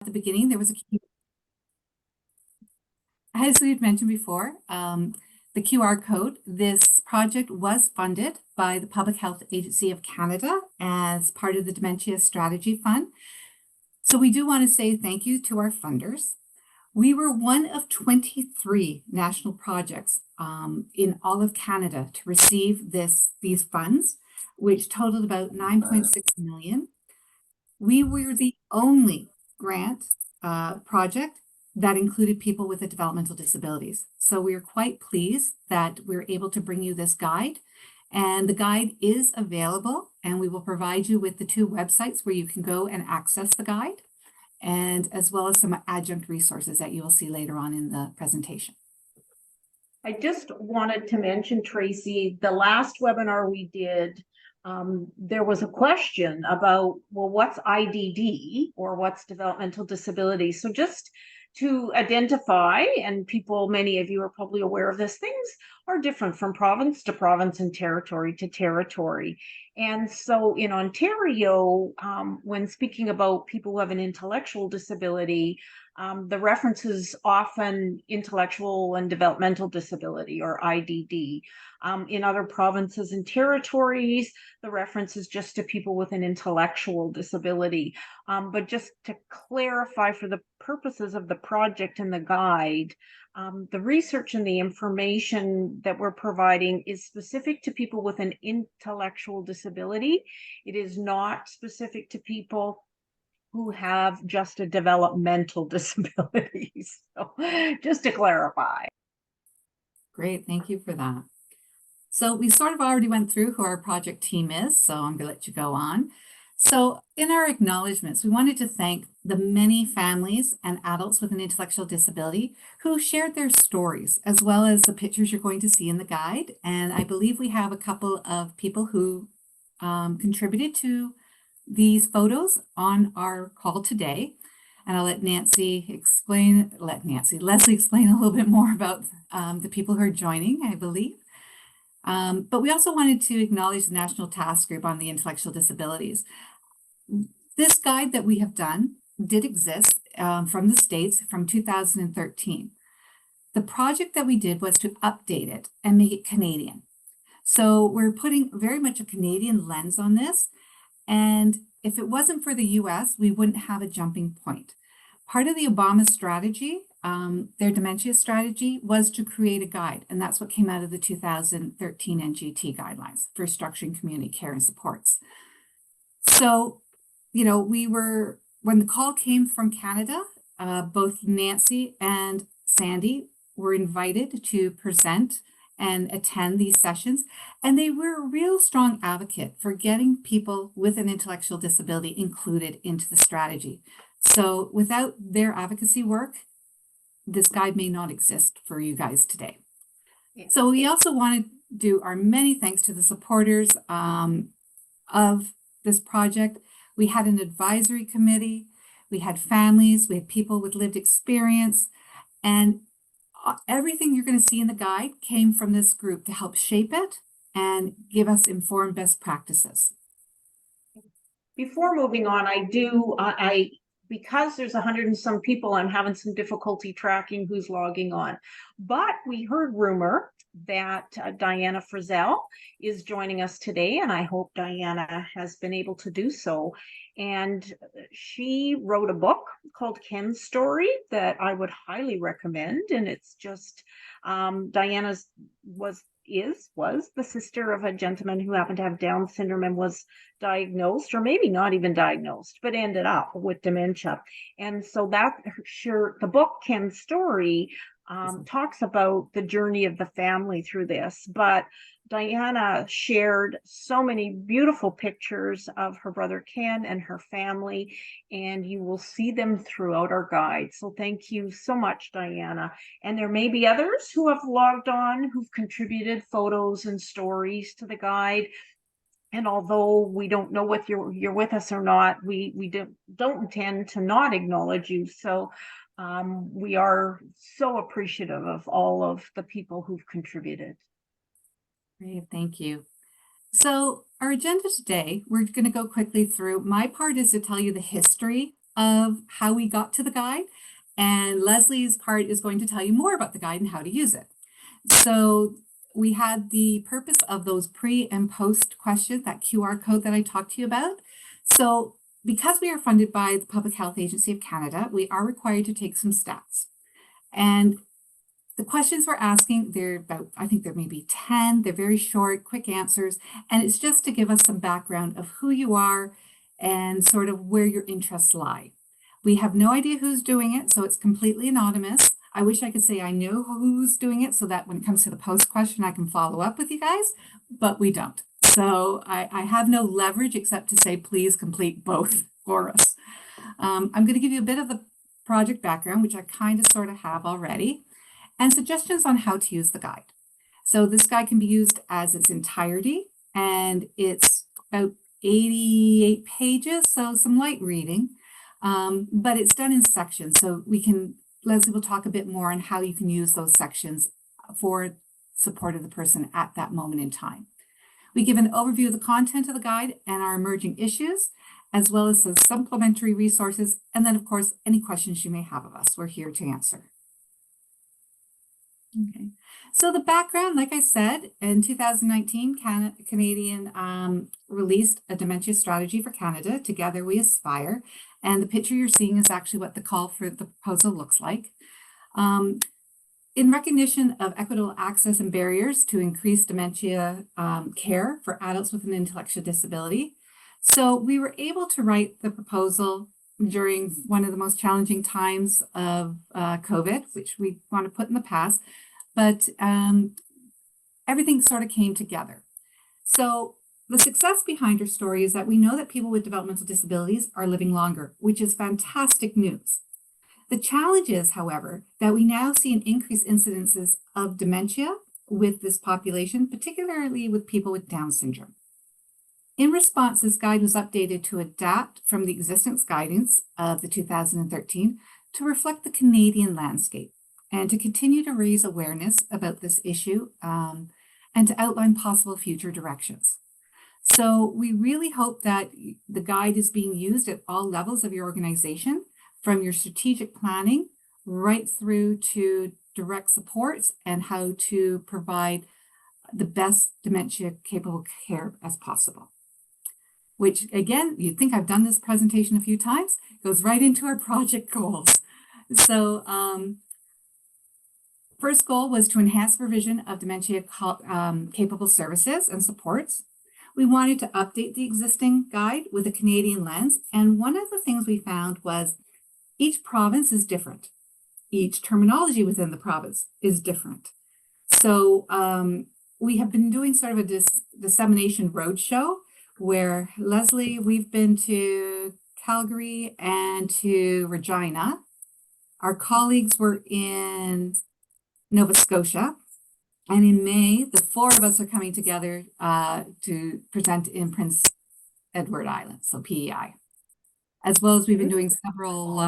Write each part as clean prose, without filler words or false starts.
the beginning, there was as we've mentioned before, the QR code. This project was funded by the Public Health Agency of Canada as part of the Dementia Strategy Fund. So we do want to say thank you to our funders. We were one of 23 national projects in all of Canada to receive these funds, which totaled about 9.6 million. We were the only grant project that included people with developmental disabilities. So we are quite pleased that we're able to bring you this guide. And the guide is available, and we will provide you with the 2 websites where you can go and access the guide, and as well as some adjunct resources that you will see later on in the presentation. I just wanted to mention, Tracy, the last webinar we did, there was a question about, well, what's IDD or what's developmental disability? So just to identify, and people, many of you are probably aware of this, things are different from province to province and territory to territory. And so in Ontario, when speaking about people who have an intellectual disability, the reference is often intellectual and developmental disability, or IDD. In other provinces and territories, the reference is just to people with an intellectual disability. But just to clarify, for the purposes of the project and the guide, the research and the information that we're providing is specific to people with an intellectual disability. It is not specific to people who have just a developmental disability. So just to clarify. Great, thank you for that. So we sort of already went through who our project team is, so I'm gonna let you go on. So in our acknowledgements, we wanted to thank the many families and adults with an intellectual disability who shared their stories, as well as the pictures you're going to see in the guide. And I believe we have a couple of people who contributed to these photos on our call today. And I'll let Leslie explain a little bit more about the people who are joining, I believe. But we also wanted to acknowledge the National Task Group on the Intellectual Disabilities. This guide that we have done did exist from the States from 2013. The project that we did was to update it and make it Canadian. So we're putting very much a Canadian lens on this. And if it wasn't for the US, we wouldn't have a jumping point. Part of the Obama strategy, their dementia strategy, was to create a guide. And that's what came out of the 2013 NGT guidelines for structuring community care and supports. So, when the call came from Canada, both Nancy and Sandy were invited to present and attend these sessions. And they were a real strong advocate for getting people with an intellectual disability included into the strategy. So without their advocacy work, this guide may not exist for you guys today. So we also want to do our many thanks to the supporters of this project. We had an advisory committee, we had families, we had people with lived experience, and everything you're going to see in the guide came from this group to help shape it and give us informed best practices. Before moving on, because there's 100 and some people, I'm having some difficulty tracking who's logging on. But we heard rumor that Diana Frizzell is joining us today, and I hope Diana has been able to do so. And she wrote a book called Ken's Story that I would highly recommend. And it's just Diana was the sister of a gentleman who happened to have Down syndrome and was diagnosed, or maybe not even diagnosed, but ended up with dementia. And so the book Ken's Story talks about the journey of the family through this. But Diana shared so many beautiful pictures of her brother Ken and her family, and you will see them throughout our guide. So thank you so much, Diana. And there may be others who have logged on who've contributed photos and stories to the guide. And although we don't know if you're with us or not, we don't intend to not acknowledge you. So we are so appreciative of all of the people who've contributed. Great, thank you. So our agenda today, we're going to go quickly through. My part is to tell you the history of how we got to the guide, and Leslie's part is going to tell you more about the guide and how to use it. So we had the purpose of those pre and post questions, that QR code that I talked to you about. So because we are funded by the Public Health Agency of Canada, we are required to take some stats. And the questions we're asking, they're about, I think there may be 10, they're very short, quick answers, and it's just to give us some background of who you are and sort of where your interests lie. We have no idea who's doing it, so it's completely anonymous. I wish I could say I know who's doing it so that when it comes to the post question, I can follow up with you guys, but we don't. So I have no leverage except to say, please complete both for us. I'm going to give you a bit of the project background, which I kind of sort of have already, and suggestions on how to use the guide. So this guide can be used as its entirety, and it's about 88 pages, so some light reading, but it's done in sections. So Leslie will talk a bit more on how you can use those sections for support of the person at that moment in time. We give an overview of the content of the guide and our emerging issues, as well as some supplementary resources, and then of course, any questions you may have of us, we're here to answer. Okay, so the background, like I said, in 2019, Canadian released a dementia strategy for Canada, Together We Aspire, and the picture you're seeing is actually what the call for the proposal looks like. In recognition of equitable access and barriers to increase dementia care for adults with an intellectual disability. So we were able to write the proposal during one of the most challenging times of COVID, which we want to put in the past, but everything sort of came together. So the success behind our story is that we know that people with developmental disabilities are living longer, which is fantastic news. The challenge is, however, that we now see an increased incidences of dementia with this population, particularly with people with Down syndrome. In response, this guide was updated to adapt from the existence guidance of the 2013 to reflect the Canadian landscape and to continue to raise awareness about this issue and to outline possible future directions. So we really hope that the guide is being used at all levels of your organization, from your strategic planning right through to direct supports and how to provide the best dementia capable care as possible. Which again, you'd think I've done this presentation a few times, goes right into our project goals. So first goal was to enhance provision of dementia capable services and supports. We wanted to update the existing guide with a Canadian lens. And one of the things we found was each province is different. Each terminology within the province is different. So we have been doing sort of a dissemination roadshow where, Leslie, we've been to Calgary and to Regina. Our colleagues were in Nova Scotia. And in May, the four of us are coming together to present in Prince Edward Island, so PEI. As well as we've been doing several,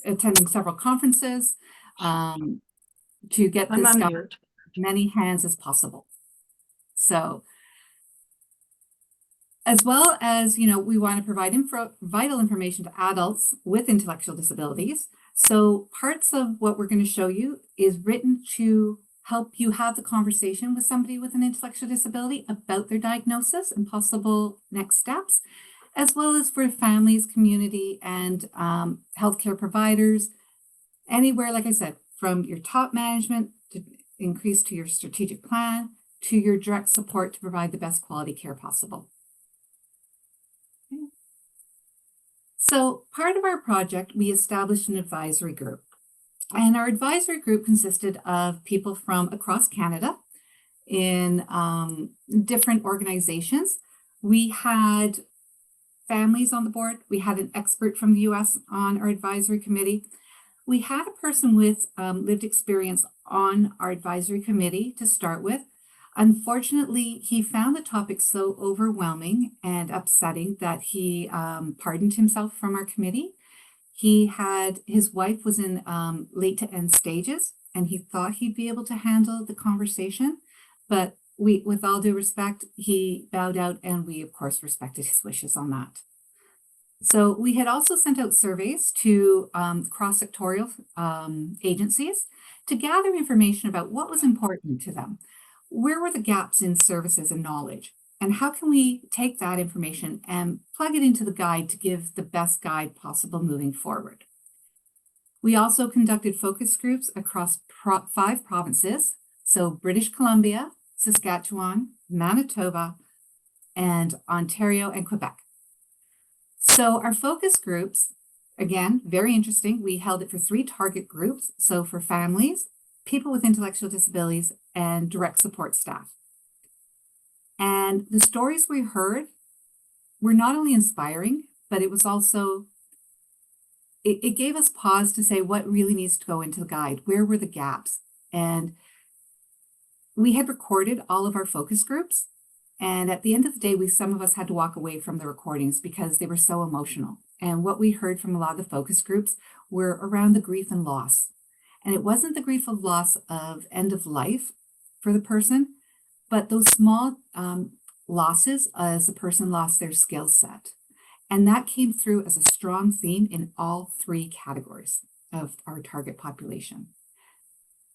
attending several conferences to get this guy many hands as possible. So, as well as, we want to provide vital information to adults with intellectual disabilities. So parts of what we're going to show you is written to help you have the conversation with somebody with an intellectual disability about their diagnosis and possible next steps, as well as for families, community, and healthcare providers, anywhere, like I said, from your top management to increase to your strategic plan, to your direct support to provide the best quality care possible. Okay. So part of our project, we established an advisory group. And our advisory group consisted of people from across Canada in different organizations. We had families on the board. We had an expert from the US on our advisory committee. We had a person with lived experience on our advisory committee to start with. Unfortunately, he found the topic so overwhelming and upsetting that he pardoned himself from our committee. His wife was in late to end stages, and he thought he'd be able to handle the conversation, but with all due respect, he bowed out, and we of course respected his wishes on that. So we had also sent out surveys to cross-sectorial agencies to gather information about what was important to them. Where were the gaps in services and knowledge? And how can we take that information and plug it into the guide to give the best guide possible moving forward? We also conducted focus groups across 5 provinces, so British Columbia, Saskatchewan, Manitoba, and Ontario and Quebec. So our focus groups, again, very interesting. We held it for 3 target groups. So for families, people with intellectual disabilities, and direct support staff. And the stories we heard were not only inspiring, but it was also, it gave us pause to say what really needs to go into the guide. Where were the gaps? And we had recorded all of our focus groups. And at the end of the day, some of us had to walk away from the recordings because they were so emotional. And what we heard from a lot of the focus groups were around the grief and loss. And it wasn't the grief of loss of end of life for the person, but those small losses as a person lost their skill set. And that came through as a strong theme in all 3 categories of our target population.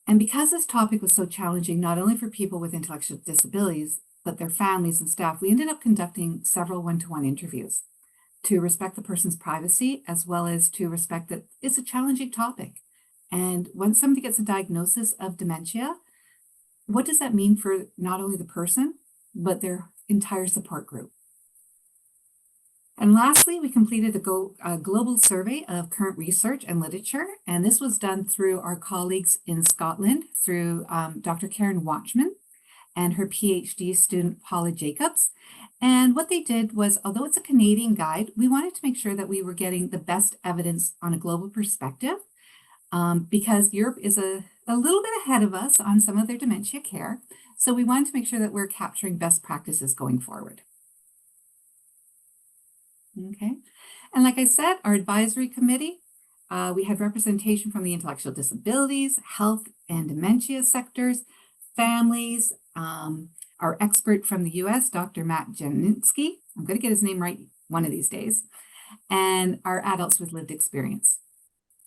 And because this topic was so challenging, not only for people with intellectual disabilities, but their families and staff, we ended up conducting several one-to-one interviews to respect the person's privacy, as well as to respect that it's a challenging topic. And when somebody gets a diagnosis of dementia, what does that mean for not only the person, but their entire support group? And lastly, we completed a global survey of current research and literature. And this was done through our colleagues in Scotland, through Dr. Karen Watchman and her PhD student, Paula Jacobs. And what they did was, although it's a Canadian guide, we wanted to make sure that we were getting the best evidence on a global perspective, because Europe is a little bit ahead of us on some of their dementia care. So we wanted to make sure that we're capturing best practices going forward. Okay. And like I said, our advisory committee, we had representation from the intellectual disabilities, health and dementia sectors, families, our expert from the US, Dr. Matt Janinski, I'm going to get his name right one of these days, and our adults with lived experience.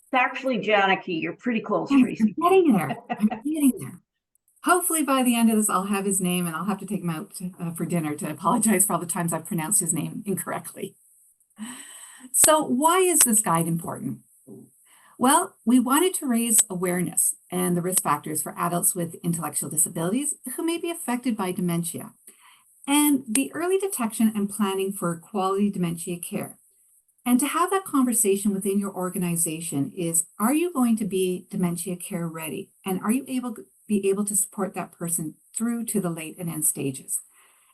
It's actually Janicki. You're pretty close, I'm Tracy. getting there. I'm getting there. Hopefully by the end of this, I'll have his name and I'll have to take him out for dinner to apologize for all the times I've pronounced his name incorrectly. So why is this guide important? Well, we wanted to raise awareness and the risk factors for adults with intellectual disabilities who may be affected by dementia, and the early detection and planning for quality dementia care. And to have that conversation within your organization is, are you going to be dementia care ready? And are you able to support that person through to the late and end stages?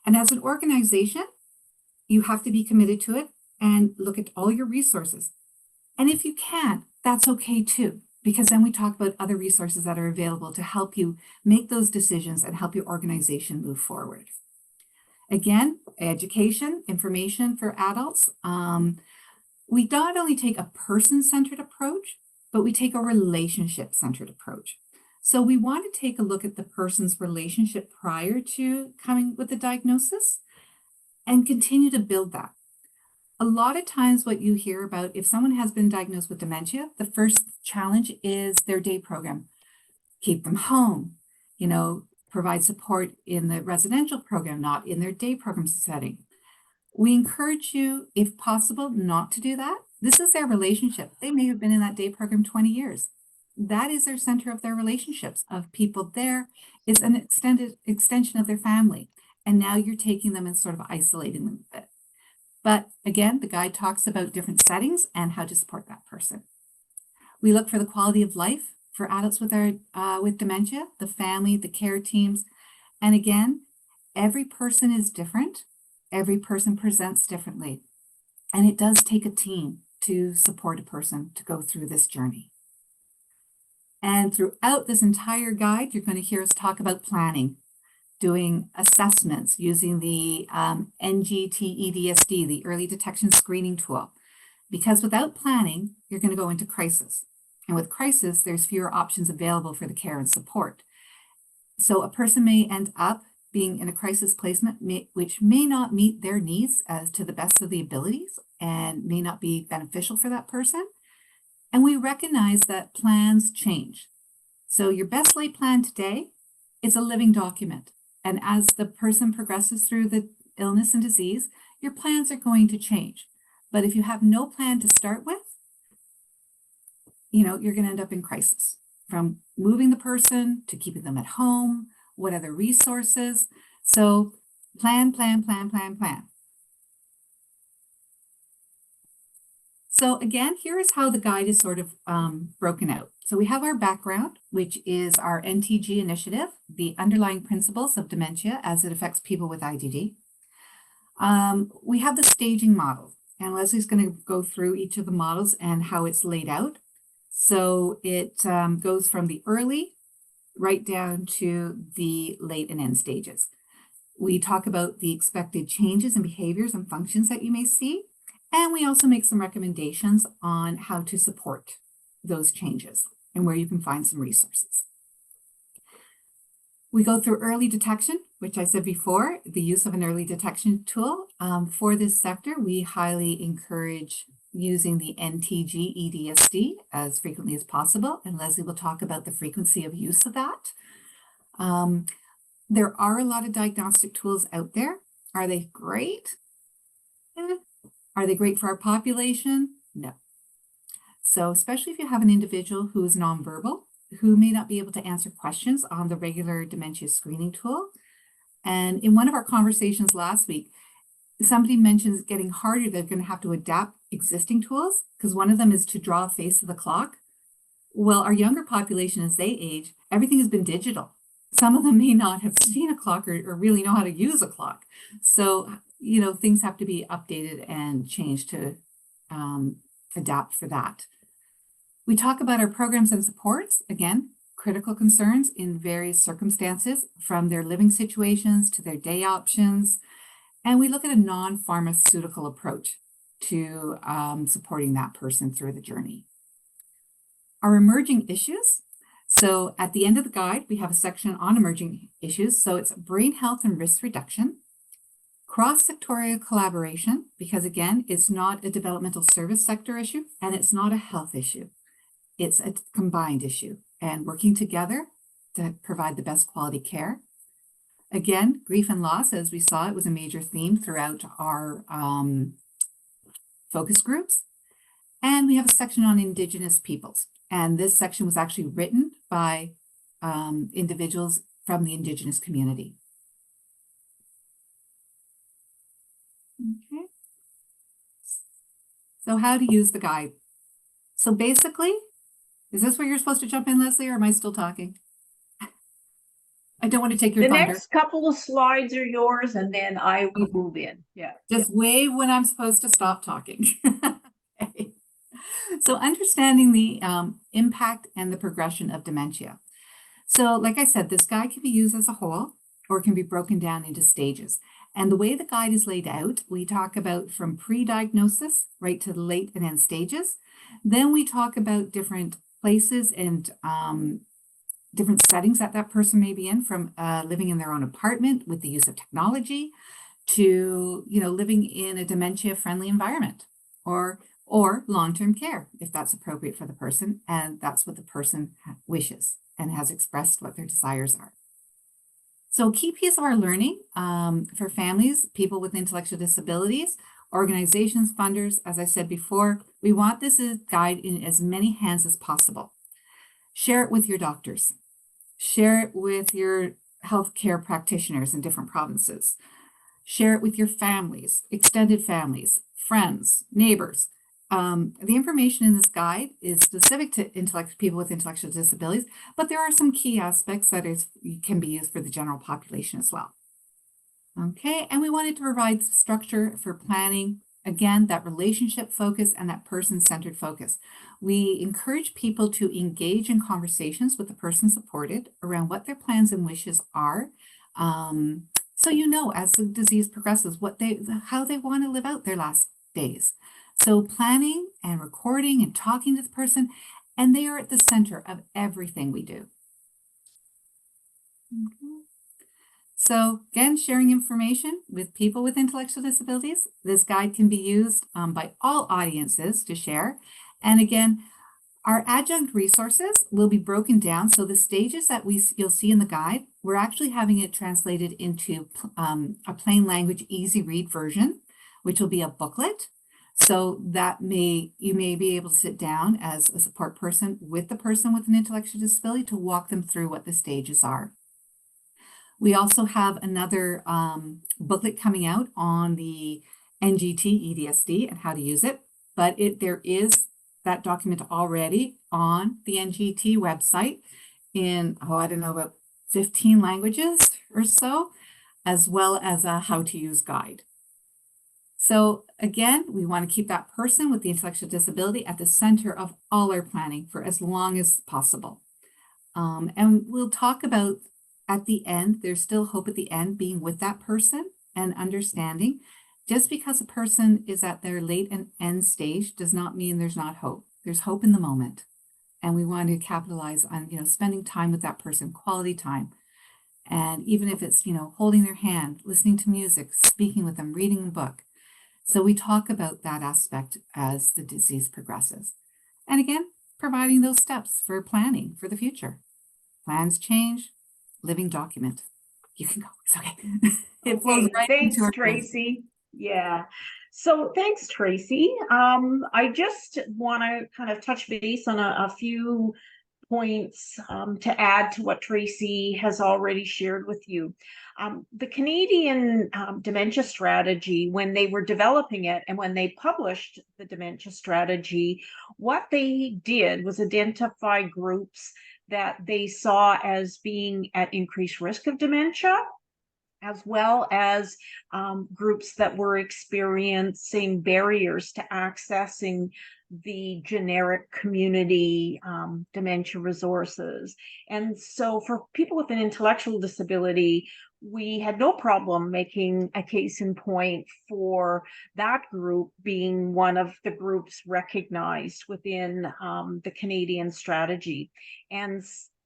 And as an organization, you have to be committed to it and look at all your resources. And if you can't, that's okay too, because then we talk about other resources that are available to help you make those decisions and help your organization move forward. Again, education, information for adults. We not only take a person-centered approach, but we take a relationship-centered approach. So we want to take a look at the person's relationship prior to coming with the diagnosis and continue to build that. A lot of times what you hear about, if someone has been diagnosed with dementia, the first challenge is their day program. Keep them home, provide support in the residential program, not in their day program setting. We encourage you, if possible, not to do that. This is their relationship. They may have been in that day program 20 years. That is their center of their relationships, of people there. It's an extension of their family. And now you're taking them and sort of isolating them a bit. But again, the guide talks about different settings and how to support that person. We look for the quality of life for adults with dementia, the family, the care teams. And again, every person is different. Every person presents differently. And it does take a team to support a person to go through this journey. And throughout this entire guide, you're going to hear us talk about planning, doing assessments using the NGTEDSD, the early detection screening tool. Because without planning, you're going to go into crisis. And with crisis, there's fewer options available for the care and support. So a person may end up being in a crisis placement, which may not meet their needs as to the best of the abilities and may not be beneficial for that person. And we recognize that plans change. So your best laid plan today is a living document. And as the person progresses through the illness and disease, your plans are going to change. But if you have no plan to start with, you're going to end up in crisis, from moving the person to keeping them at home, what other resources. So plan, plan, plan, plan, plan. So again, here is how the guide is sort of broken out. So we have our background, which is our NTG initiative, the underlying principles of dementia as it affects people with IDD. We have the staging model, and Leslie's going to go through each of the models and how it's laid out. So it goes from the early right down to the late and end stages. We talk about the expected changes in behaviors and functions that you may see. And we also make some recommendations on how to support those changes and where you can find some resources. We go through early detection, which I said before, the use of an early detection tool. For this sector, we highly encourage using the NTG EDSD as frequently as possible. And Leslie will talk about the frequency of use of that. There are a lot of diagnostic tools out there. Are they great? Are they great for our population? No. So especially if you have an individual who's nonverbal, who may not be able to answer questions on the regular dementia screening tool. And in one of our conversations last week, somebody mentions getting harder. They're going to have to adapt existing tools because one of them is to draw a face of the clock. Well, our younger population, as they age, everything has been digital. Some of them may not have seen a clock or really know how to use a clock. So, things have to be updated and changed to adapt for that. We talk about our programs and supports, again, critical concerns in various circumstances, from their living situations to their day options. And we look at a non-pharmaceutical approach to supporting that person through the journey. Our emerging issues. So at the end of the guide, we have a section on emerging issues. So it's brain health and risk reduction, cross-sectorial collaboration, because again, it's not a developmental service sector issue and it's not a health issue. It's a combined issue, and working together to provide the best quality care. Again, grief and loss, as we saw, it was a major theme throughout our focus groups. And we have a section on Indigenous peoples. And this section was actually written by individuals from the Indigenous community. Okay. So how to use the guide. So basically, is this where you're supposed to jump in, Leslie, or am I still talking? I don't want to take your thunder. The next couple of slides are yours, and then I will move in. Yeah. Just wave when I'm supposed to stop talking. Okay. So understanding the impact and the progression of dementia. So like I said, this guide can be used as a whole or it can be broken down into stages. And the way the guide is laid out, we talk about from pre-diagnosis right to the late and end stages. Then we talk about different places and different settings that that person may be in, from living in their own apartment with the use of technology to, living in a dementia-friendly environment, or long-term care, if that's appropriate for the person, and that's what the person wishes and has expressed what their desires are. So key piece of our learning for families, people with intellectual disabilities, organizations, funders, as I said before, we want this guide in as many hands as possible. Share it with your doctors. Share it with your healthcare practitioners in different provinces. Share it with your families, extended families, friends, neighbors. The information in this guide is specific to people with intellectual disabilities, but there are some key aspects that can be used for the general population as well. Okay, and we wanted to provide structure for planning, again, that relationship focus and that person-centered focus. We encourage people to engage in conversations with the person supported around what their plans and wishes are. So as the disease progresses, how they want to live out their last days. So planning and recording and talking to the person, and they are at the center of everything we do. Okay. So again, sharing information with people with intellectual disabilities. This guide can be used by all audiences to share. And again, our adjunct resources will be broken down. So the stages that you'll see in the guide, we're actually having it translated into a plain language, easy read version, which will be a booklet. So that you may be able to sit down as a support person with the person with an intellectual disability to walk them through what the stages are. We also have another booklet coming out on the NGT EDSD and how to use it, but there is that document already on the NGT website in, I don't know, about 15 languages or so, as well as a how to use guide. So again, we want to keep that person with the intellectual disability at the center of all our planning for as long as possible. And we'll talk about at the end, there's still hope at the end, being with that person and understanding. Just because a person is at their late and end stage does not mean there's not hope. There's hope in the moment. And we want to capitalize on, spending time with that person, quality time. And even if it's, holding their hand, listening to music, speaking with them, reading a book. So we talk about that aspect as the disease progresses. And again, providing those steps for planning for the future. Plans change, living document. You can go. It's okay. It flows right into Thanks, our Tracy. Yeah. So thanks, Tracy. I just want to kind of touch base on a few points to add to what Tracy has already shared with you. The Canadian dementia strategy, when they were developing it and when they published the dementia strategy, what they did was identify groups that they saw as being at increased risk of dementia, as well as groups that were experiencing barriers to accessing the generic community dementia resources. And so for people with an intellectual disability, we had no problem making a case in point for that group being one of the groups recognized within the Canadian strategy. And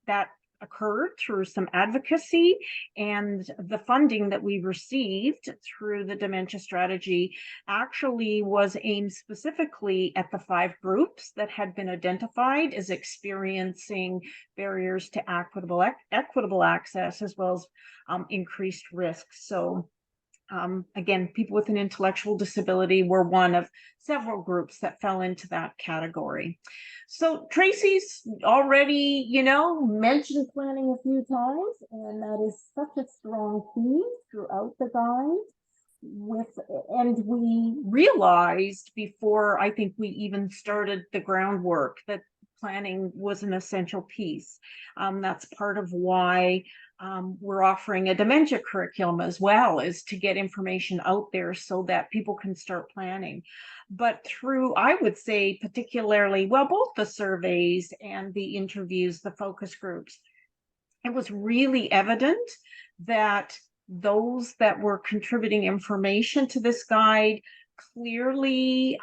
that occurred through some advocacy, and the funding that we received through the dementia strategy actually was aimed specifically at the 5 groups that had been identified as experiencing barriers to equitable access, as well as increased risk. So again, people with an intellectual disability were one of several groups that fell into that category. So Tracy's already, mentioned planning a few times, and that is such a strong theme throughout the guide. And we realized before I think we even started the groundwork that planning was an essential piece. That's part of why we're offering a dementia curriculum as well, is to get information out there so that people can start planning. But through, I would say, particularly, both the surveys and the interviews, the focus groups, it was really evident that those that were contributing information to this guide clearly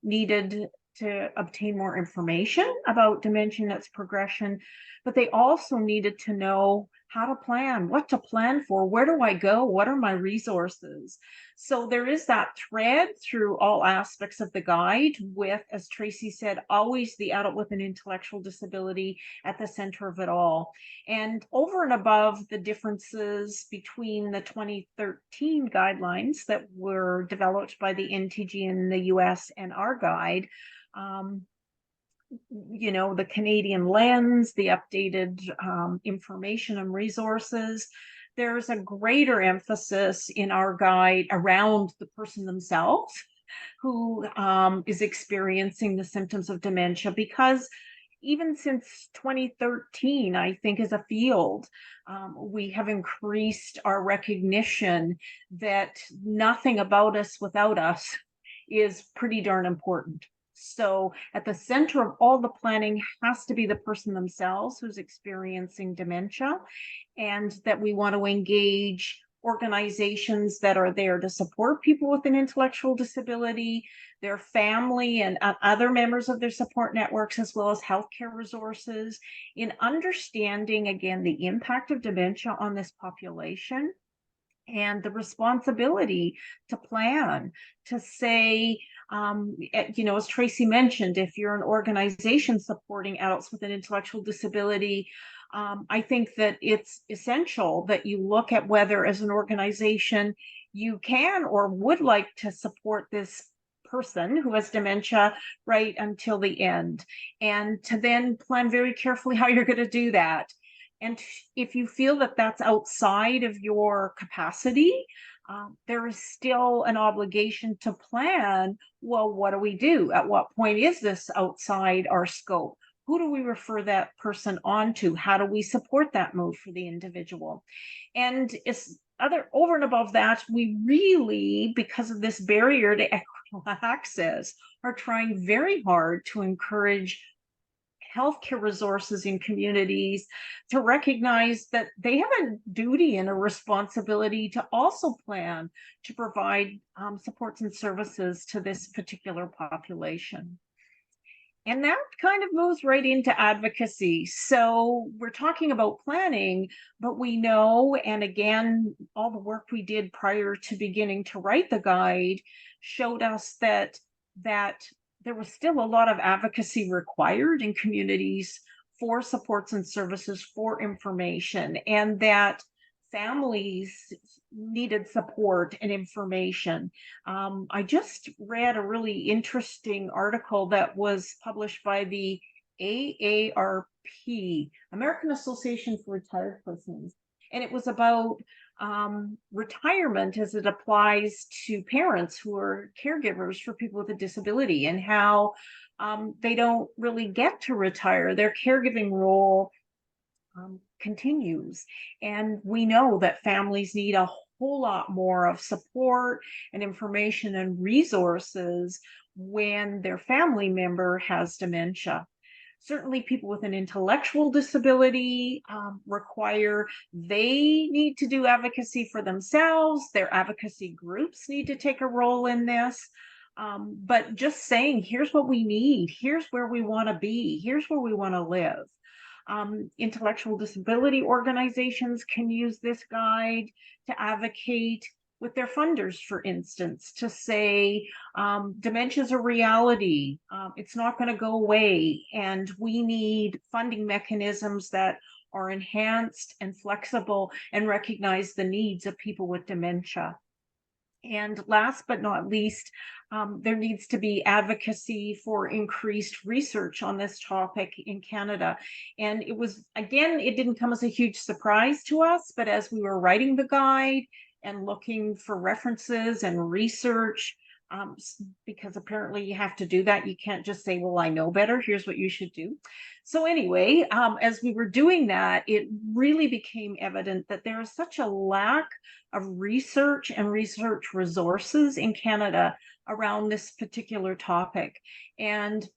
needed to obtain more information about dementia and its progression, but they also needed to know how to plan, what to plan for, where do I go, what are my resources. So there is that thread through all aspects of the guide with, as Tracy said, always the adult with an intellectual disability at the center of it all. And over and above the differences between the 2013 guidelines that were developed by the NTG in the US and our guide, the Canadian lens, the updated information and resources, there's a greater emphasis in our guide around the person themselves who is experiencing the symptoms of dementia, because even since 2013, I think as a field, we have increased our recognition that nothing about us without us is pretty darn important. So at the center of all the planning has to be the person themselves who's experiencing dementia, and that we want to engage organizations that are there to support people with an intellectual disability, their family and other members of their support networks, as well as healthcare resources, in understanding, again, the impact of dementia on this population, and the responsibility to plan, to say, as Tracy mentioned, if you're an organization supporting adults with an intellectual disability, I think that it's essential that you look at whether, as an organization, you can or would like to support this person who has dementia right until the end, and to then plan very carefully how you're going to do that. And if you feel that that's outside of your capacity, there is still an obligation to plan. Well, what do we do? At what point is this outside our scope? Who do we refer that person on to? How do we support that move for the individual? And it's over and above that, we really, because of this barrier to equitable access, are trying very hard to encourage healthcare resources in communities to recognize that they have a duty and a responsibility to also plan to provide supports and services to this particular population. And that kind of moves right into advocacy. So we're talking about planning, but we know, and again, all the work we did prior to beginning to write the guide showed us that there was still a lot of advocacy required in communities for supports and services, for information, and that families needed support and information. I just read a really interesting article that was published by the AARP, American Association for Retired Persons, and it was about retirement as it applies to parents who are caregivers for people with a disability, and how they don't really get to retire. Their caregiving role continues. And we know that families need a whole lot more of support and information and resources when their family member has dementia. Certainly, people with an intellectual disability they need to do advocacy for themselves. Their advocacy groups need to take a role in this. But just saying, here's what we need, here's where we want to be, here's where we want to live. Intellectual disability organizations can use this guide to advocate with their funders, for instance, to say dementia is a reality. It's not going to go away, and we need funding mechanisms that are enhanced and flexible and recognize the needs of people with dementia. And last but not least, there needs to be advocacy for increased research on this topic in Canada. And it was, again, it didn't come as a huge surprise to us, but as we were writing the guide and looking for references and research, because apparently you have to do that. You can't just say, well, I know better, here's what you should do. So anyway, as we were doing that, it really became evident that there is such a lack of research and research resources in Canada around this particular topic. And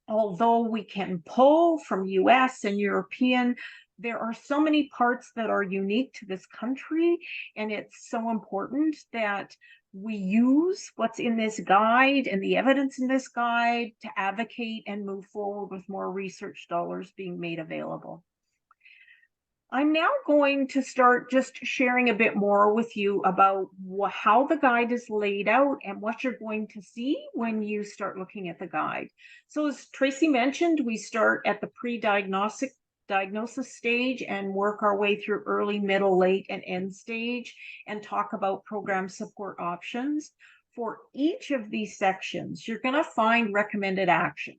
although we can pull from US and European, there are so many parts that are unique to this country, and it's so important that we use what's in this guide and the evidence in this guide to advocate and move forward with more research dollars being made available. I'm now going to start just sharing a bit more with you about how the guide is laid out and what you're going to see when you start looking at the guide. So as Tracy mentioned, we start at the diagnosis stage and work our way through early, middle, late, and end stage, and talk about program support options. For each of these sections, you're going to find recommended actions.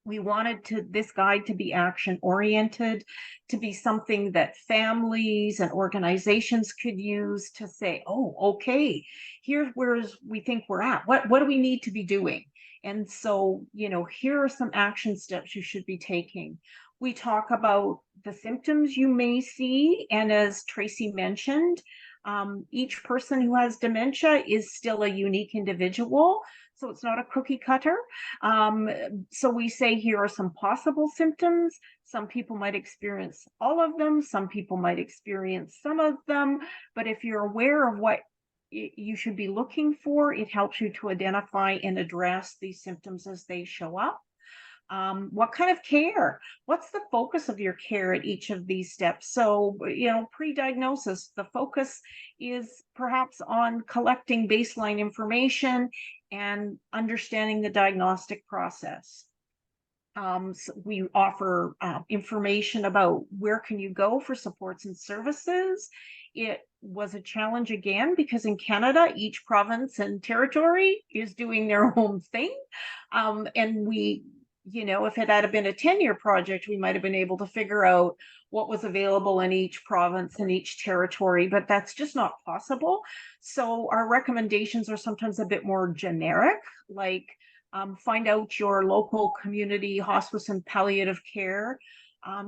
We wanted this guide to be action oriented, to be something that families and organizations could use to say, oh, okay, here's where we think we're at. What do we need to be doing? And so, here are some action steps you should be taking. We talk about the symptoms you may see. And as Tracy mentioned, each person who has dementia is still a unique individual. So it's not a cookie cutter. So we say here are some possible symptoms. Some people might experience all of them. Some people might experience some of them. But if you're aware of what you should be looking for, it helps you to identify and address these symptoms as they show up. What kind of care? What's the focus of your care at each of these steps? So, pre-diagnosis, the focus is perhaps on collecting baseline information and understanding the diagnostic process. So we offer information about where can you go for supports and services. It was a challenge again because in Canada, each province and territory is doing their own thing. And we, if it had been a 10-year project, we might have been able to figure out what was available in each province and each territory, but that's just not possible. So our recommendations are sometimes a bit more generic, like find out your local community hospice and palliative care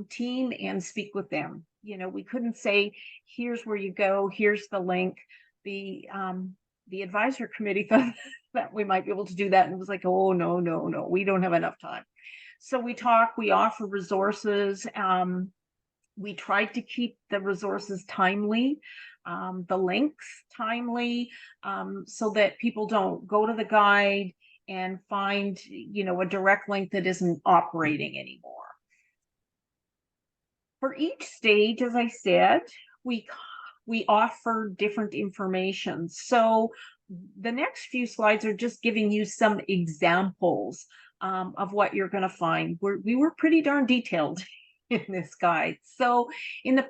team and speak with them. We couldn't say, here's where you go, here's the link. The advisor committee thought that we might be able to do that, and it was like, oh, no, we don't have enough time. So we offer resources. We tried to keep the resources timely, the links timely, so that people don't go to the guide and find, a direct link that isn't operating anymore. For each stage, as I said, we offer different information. So the next few slides are just giving you some examples of what you're going to find. We were pretty darn detailed in this guide. So in the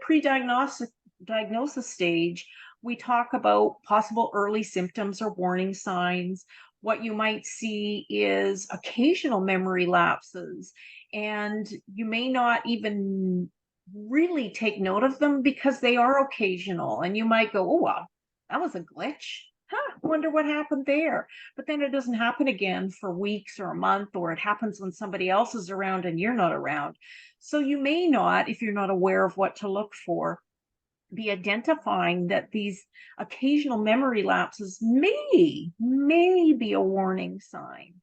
diagnosis stage, we talk about possible early symptoms or warning signs. What you might see is occasional memory lapses, and you may not even really take note of them because they are occasional, and you might go, oh, wow, that was a glitch. Wonder what happened there. But then it doesn't happen again for weeks or a month, or it happens when somebody else is around and you're not around. So you may not, if you're not aware of what to look for, be identifying that these occasional memory lapses may be a warning sign.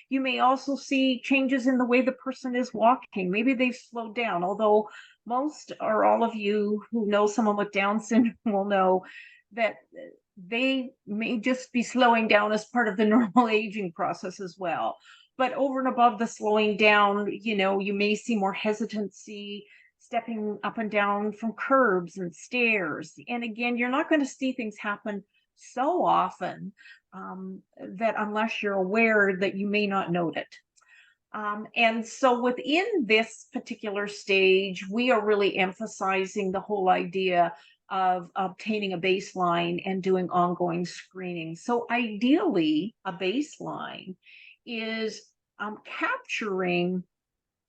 You may also see changes in the way the person is walking. Maybe they've slowed down, although most or all of you who know someone with Down syndrome will know that they may just be slowing down as part of the normal aging process as well. But over and above the slowing down, you may see more hesitancy, stepping up and down from curbs and stairs. And again, you're not going to see things happen so often that unless you're aware, that you may not note it. And so within this particular stage, we are really emphasizing the whole idea of obtaining a baseline and doing ongoing screening. So ideally, a baseline is capturing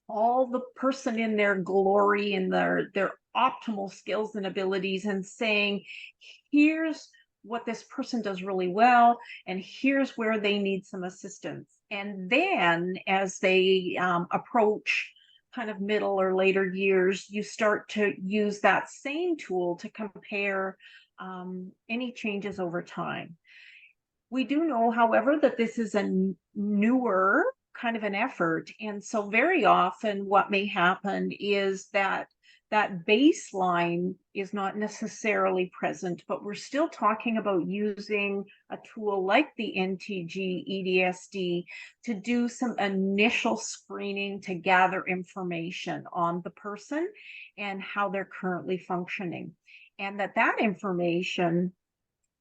all the person in their glory and their optimal skills and abilities, and saying, here's what this person does really well, and here's where they need some assistance. And then as they approach kind of middle or later years, you start to use that same tool to compare any changes over time. We do know, however, that this is a newer kind of an effort. And so very often what may happen is that baseline is not necessarily present, but we're still talking about using a tool like the NTG EDSD to do some initial screening to gather information on the person and how they're currently functioning. And that information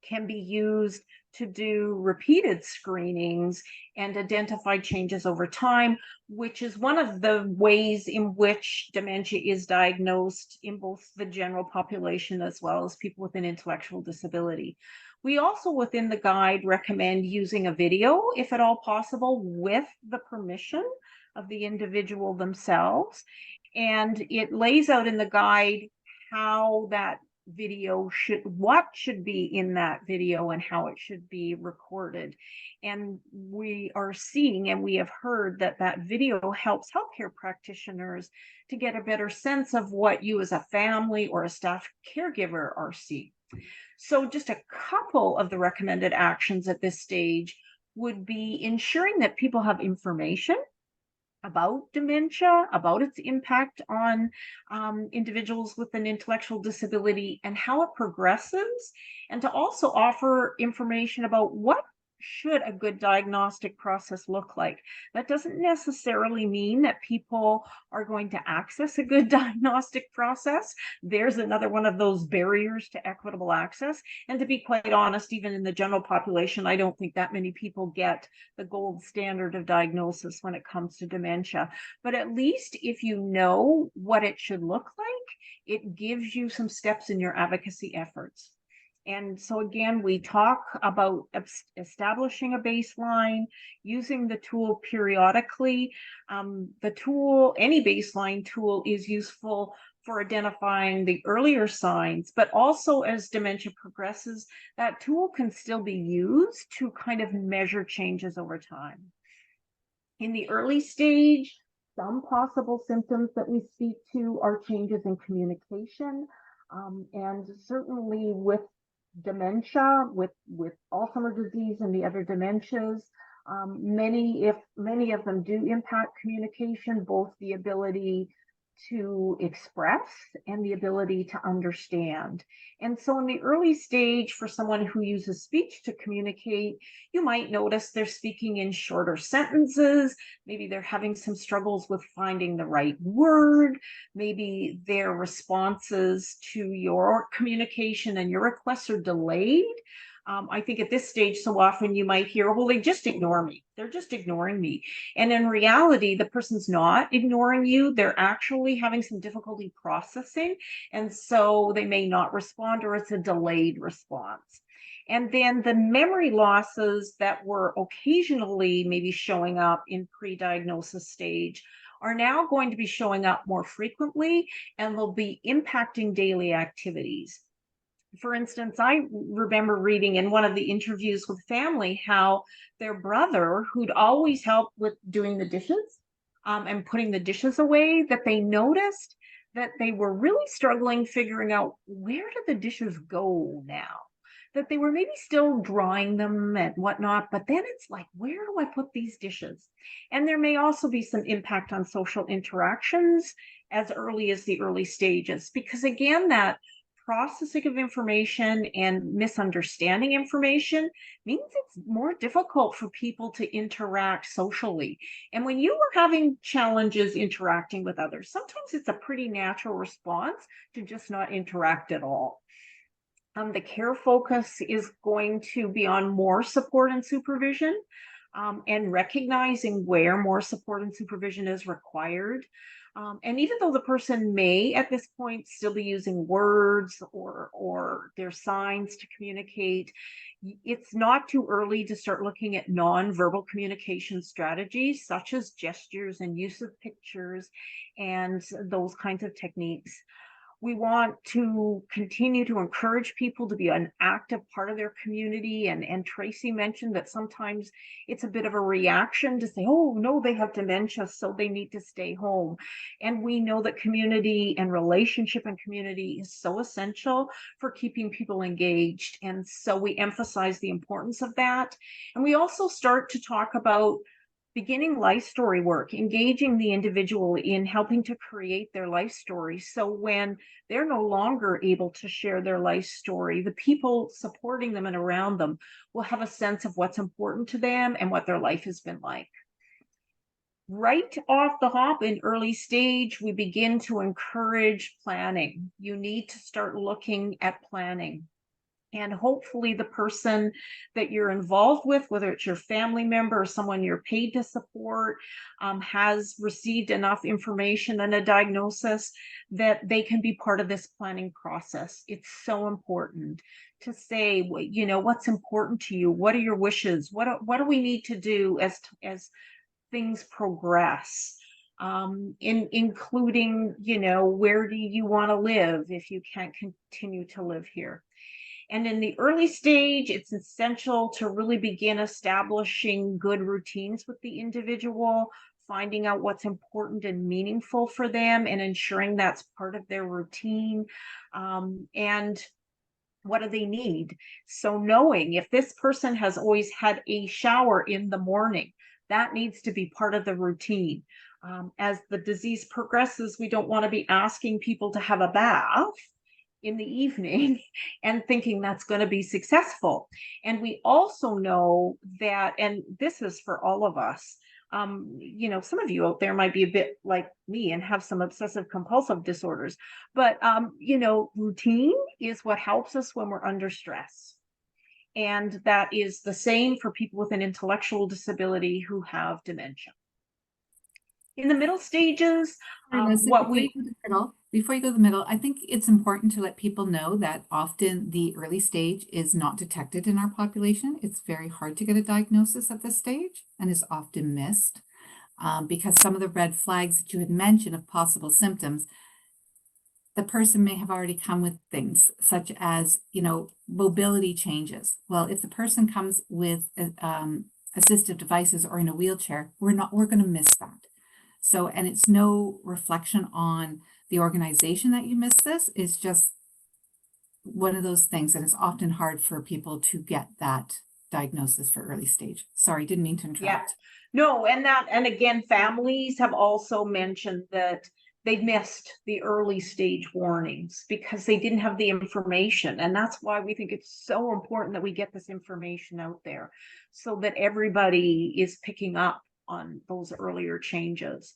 can be used to do repeated screenings and identify changes over time, which is one of the ways in which dementia is diagnosed in both the general population as well as people with an intellectual disability. We also, within the guide, recommend using a video, if at all possible, with the permission of the individual themselves. And it lays out in the guide how that video what should be in that video and how it should be recorded. And we are seeing, and we have heard, that video helps healthcare practitioners to get a better sense of what you as a family or a staff caregiver are seeing. So just a couple of the recommended actions at this stage would be ensuring that people have information about dementia, about its impact on individuals with an intellectual disability and how it progresses, and to also offer information about what should a good diagnostic process look like? That doesn't necessarily mean that people are going to access a good diagnostic process. There's another one of those barriers to equitable access. And to be quite honest, even in the general population, I don't think that many people get the gold standard of diagnosis when it comes to dementia. But at least if you know what it should look like, it gives you some steps in your advocacy efforts. And so again, we talk about establishing a baseline, using the tool periodically. The tool, any baseline tool, is useful for identifying the earlier signs, but also as dementia progresses, that tool can still be used to kind of measure changes over time. In the early stage, some possible symptoms that we speak to are changes in communication. And certainly with dementia, with Alzheimer's disease and the other dementias, many of them do impact communication, both the ability to express and the ability to understand. And so in the early stage, for someone who uses speech to communicate, you might notice they're speaking in shorter sentences. Maybe they're having some struggles with finding the right word. Maybe their responses to your communication and your requests are delayed. I think at this stage, so often you might hear, well, they just ignore me. They're just ignoring me. And in reality, the person's not ignoring you. They're actually having some difficulty processing. And so they may not respond, or it's a delayed response. And then the memory losses that were occasionally maybe showing up in pre-diagnosis stage are now going to be showing up more frequently, and they'll be impacting daily activities. For instance, I remember reading in one of the interviews with family how their brother, who'd always helped with doing the dishes and putting the dishes away, that they noticed that they were really struggling figuring out, where did the dishes go now? That they were maybe still drying them and whatnot, but then it's like, where do I put these dishes? And there may also be some impact on social interactions as early as the early stages, because again, that processing of information and misunderstanding information means it's more difficult for people to interact socially. And when you are having challenges interacting with others, sometimes it's a pretty natural response to just not interact at all. The care focus is going to be on more support and supervision, and recognizing where more support and supervision is required. And even though the person may at this point still be using words or their signs to communicate, it's not too early to start looking at nonverbal communication strategies such as gestures and use of pictures and those kinds of techniques. We want to continue to encourage people to be an active part of their community. And Tracy mentioned that sometimes it's a bit of a reaction to say, oh, no, they have dementia, so they need to stay home. And we know that community and relationship and community is so essential for keeping people engaged. And so we emphasize the importance of that. And we also start to talk about beginning life story work, engaging the individual in helping to create their life story. So when they're no longer able to share their life story, the people supporting them and around them will have a sense of what's important to them and what their life has been like. Right off the hop in early stage, we begin to encourage planning. You need to start looking at planning. And hopefully the person that you're involved with, whether it's your family member or someone you're paid to support, has received enough information and a diagnosis that they can be part of this planning process. It's so important to say, you know, what's important to you? What are your wishes? What do we need to do as things progress? Including, you know, where do you want to live if you can't continue to live here? And in the early stage, it's essential to really begin establishing good routines with the individual, finding out what's important and meaningful for them, and ensuring that's part of their routine. And what do they need? So knowing if this person has always had a shower in the morning, that needs to be part of the routine. As the disease progresses, we don't want to be asking people to have a bath in the evening and thinking that's going to be successful. And we also know that, and this is for all of us, some of you out there might be a bit like me and have some obsessive compulsive disorders, but routine is what helps us when we're under stress. And that is the same for people with an intellectual disability who have dementia. In the middle stages, Sorry, Leslie, what we before you go to the middle, I think it's important to let people know that often the early stage is not detected in our population. It's very hard to get a diagnosis at this stage and is often missed because some of the red flags that you had mentioned of possible symptoms, the person may have already come with things such as, mobility changes. Well, if the person comes with assistive devices or in a wheelchair, we're going to miss that. So, and it's no reflection on the organization that you missed this. It's just one of those things, and it's often hard for people to get that diagnosis for early stage. Sorry, didn't mean to interrupt. Yeah, no, and again, families have also mentioned that they missed the early stage warnings because they didn't have the information. And that's why we think it's so important that we get this information out there so that everybody is picking up on those earlier changes.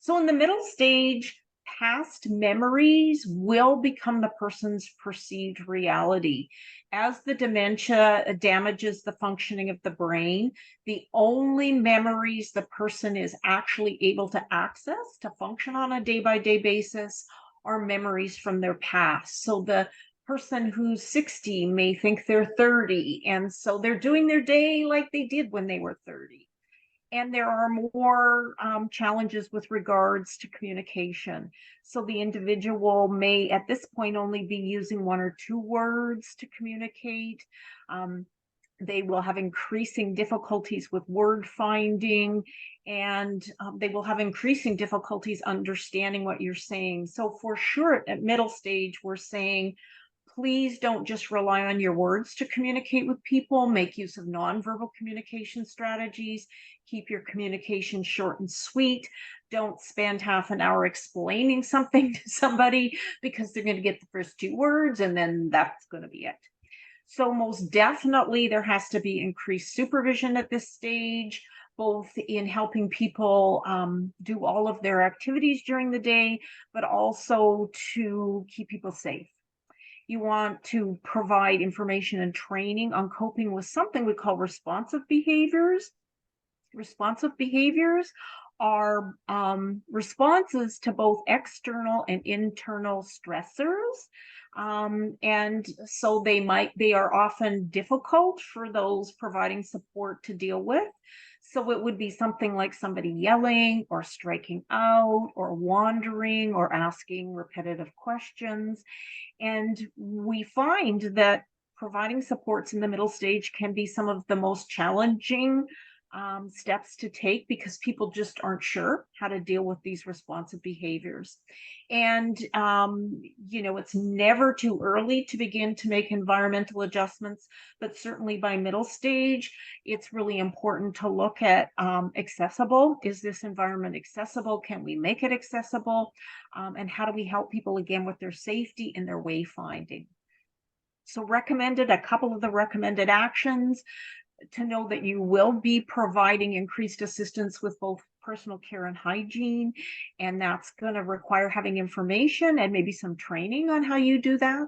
So in the middle stage, past memories will become the person's perceived reality. As the dementia damages the functioning of the brain, the only memories the person is actually able to access to function on a day-by-day basis are memories from their past. So the person who's 60 may think they're 30, and so they're doing their day like they did when they were 30. And there are more challenges with regards to communication. So the individual may at this point only be using 1 or 2 words to communicate. They will have increasing difficulties with word finding, and they will have increasing difficulties understanding what you're saying. So for sure, at middle stage, we're saying, please don't just rely on your words to communicate with people. Make use of nonverbal communication strategies. Keep your communication short and sweet. Don't spend half an hour explaining something to somebody because they're going to get the first 2 words and then that's going to be it. So most definitely there has to be increased supervision at this stage, both in helping people do all of their activities during the day, but also to keep people safe. You want to provide information and training on coping with something we call responsive behaviors. Responsive behaviors are responses to both external and internal stressors. And so they are often difficult for those providing support to deal with. So it would be something like somebody yelling or striking out or wandering or asking repetitive questions. And we find that providing supports in the middle stage can be some of the most challenging steps to take because people just aren't sure how to deal with these responsive behaviors. And, it's never too early to begin to make environmental adjustments, but certainly by middle stage, it's really important to look at accessible. Is this environment accessible? Can we make it accessible? And how do we help people again with their safety and their wayfinding? So a couple of the recommended actions to know that you will be providing increased assistance with both personal care and hygiene, and that's going to require having information and maybe some training on how you do that,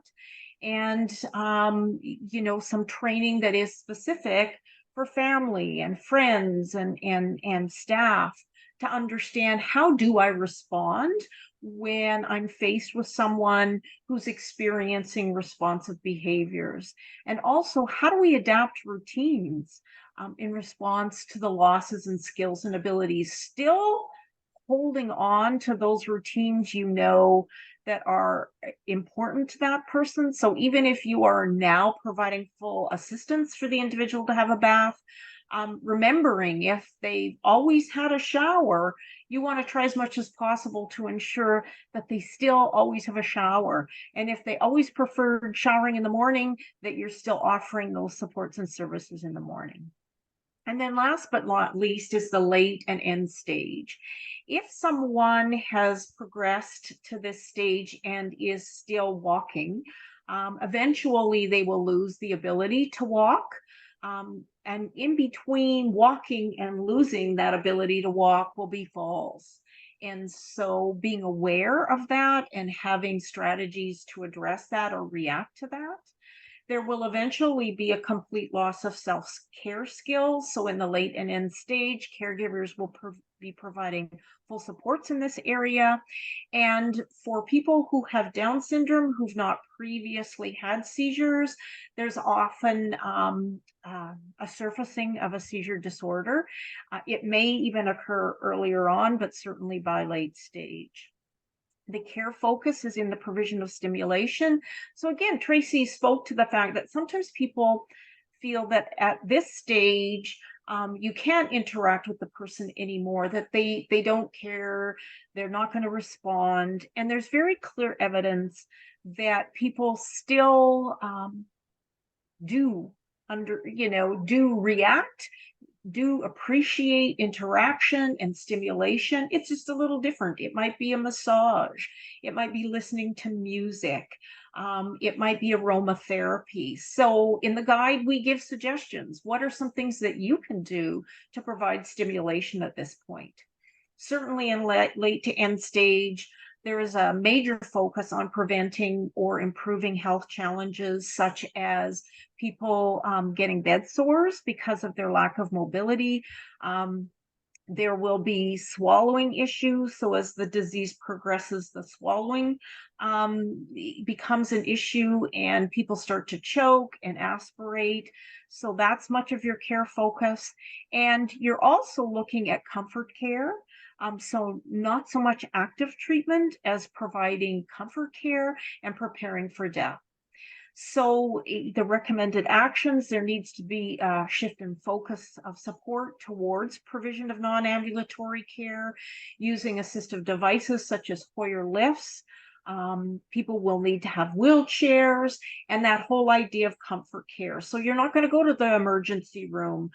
and some training that is specific for family and friends and staff to understand how do I respond when I'm faced with someone who's experiencing responsive behaviors? And also, how do we adapt routines in response to the losses in skills and abilities? Still holding on to those routines that are important to that person. So even if you are now providing full assistance for the individual to have a bath, remembering if they've always had a shower, you want to try as much as possible to ensure that they still always have a shower. And if they always preferred showering in the morning, that you're still offering those supports and services in the morning. And then last but not least is the late and end stage. If someone has progressed to this stage and is still walking, eventually they will lose the ability to walk. And in between walking and losing that ability to walk will be falls. And so being aware of that and having strategies to address that or react to that, there will eventually be a complete loss of self-care skills. So in the late and end stage, caregivers will be providing full supports in this area. And for people who have Down syndrome, who've not previously had seizures, there's often a surfacing of a seizure disorder. It may even occur earlier on, but certainly by late stage. The care focus is in the provision of stimulation. So again, Tracy spoke to the fact that sometimes people feel that at this stage, you can't interact with the person anymore, that they don't care, they're not going to respond. And there's very clear evidence that people still do do react, do appreciate interaction and stimulation. It's just a little different. It might be a massage. It might be listening to music. It might be aromatherapy. So in the guide, we give suggestions. What are some things that you can do to provide stimulation at this point? Certainly in late to end stage, there is a major focus on preventing or improving health challenges such as people getting bed sores because of their lack of mobility. There will be swallowing issues. So as the disease progresses, the swallowing becomes an issue and people start to choke and aspirate. So that's much of your care focus. And you're also looking at comfort care. So not so much active treatment as providing comfort care and preparing for death. So the recommended actions, there needs to be a shift in focus of support towards provision of non-ambulatory care using assistive devices such as Hoyer lifts. People will need to have wheelchairs and that whole idea of comfort care. So you're not going to go to the emergency room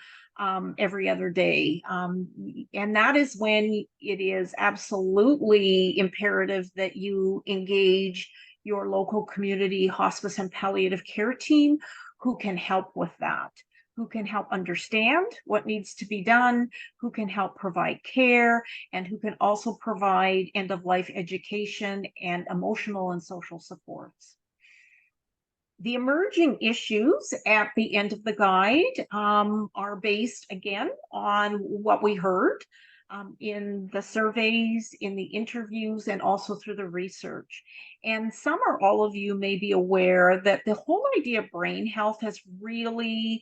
every other day. And that is when it is absolutely imperative that you engage your local community hospice and palliative care team who can help with that, who can help understand what needs to be done, who can help provide care, and who can also provide end-of-life education and emotional and social supports. The emerging issues at the end of the guide are based, again, on what we heard in the surveys, in the interviews, and also through the research. And some or all of you may be aware that the whole idea of brain health has really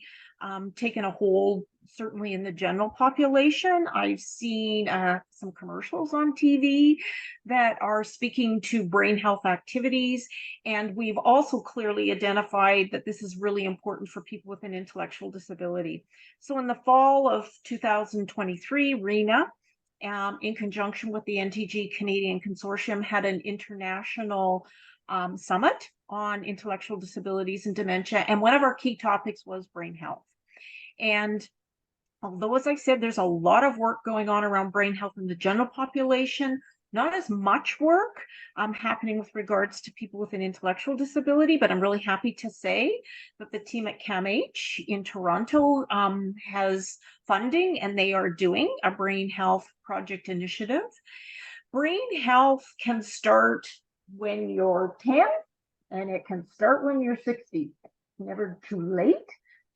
taken a hold, certainly in the general population. I've seen some commercials on TV that are speaking to brain health activities. And we've also clearly identified that this is really important for people with an intellectual disability. So in the fall of 2023, RENA, in conjunction with the NTG Canadian Consortium, had an international summit on intellectual disabilities and dementia. And one of our key topics was brain health. And although, as I said, there's a lot of work going on around brain health in the general population, not as much work happening with regards to people with an intellectual disability, but I'm really happy to say that the team at CAMH in Toronto has funding and they are doing a brain health project initiative. Brain health can start when you're 10 and it can start when you're 60. Never too late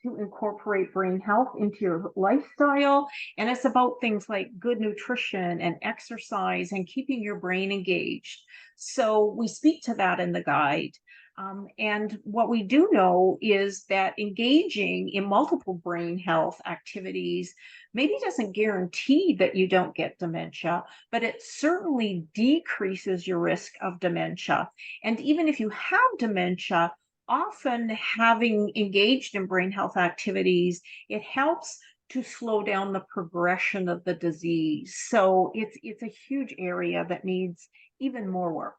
to incorporate brain health into your lifestyle. And it's about things like good nutrition and exercise and keeping your brain engaged. So we speak to that in the guide. And what we do know is that engaging in multiple brain health activities maybe doesn't guarantee that you don't get dementia, but it certainly decreases your risk of dementia. And even if you have dementia, often having engaged in brain health activities, it helps to slow down the progression of the disease. So it's a huge area that needs even more work.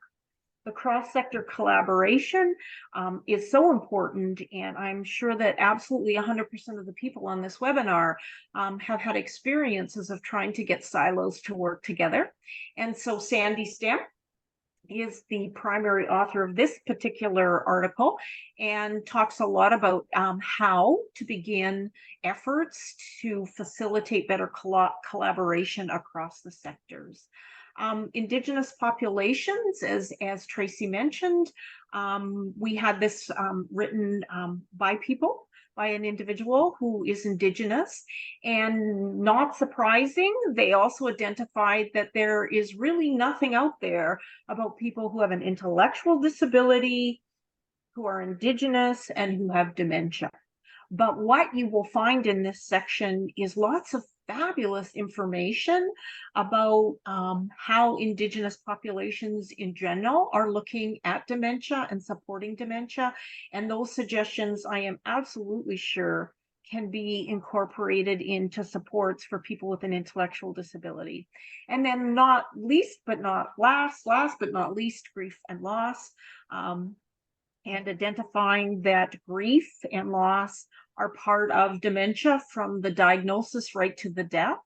The cross-sector collaboration is so important, and I'm sure that absolutely 100% of the people on this webinar have had experiences of trying to get silos to work together. And so Sandy Stem is the primary author of this particular article and talks a lot about how to begin efforts to facilitate better collaboration across the sectors. Indigenous populations, as Tracy mentioned, we had this written by an individual who is Indigenous, and not surprising, they also identified that there is really nothing out there about people who have an intellectual disability, who are Indigenous, and who have dementia. But what you will find in this section is lots of fabulous information about how Indigenous populations in general are looking at dementia and supporting dementia. And those suggestions, I am absolutely sure, can be incorporated into supports for people with an intellectual disability. And then not least, but not last but not least, grief and loss. And identifying that grief and loss are part of dementia from the diagnosis right to the death.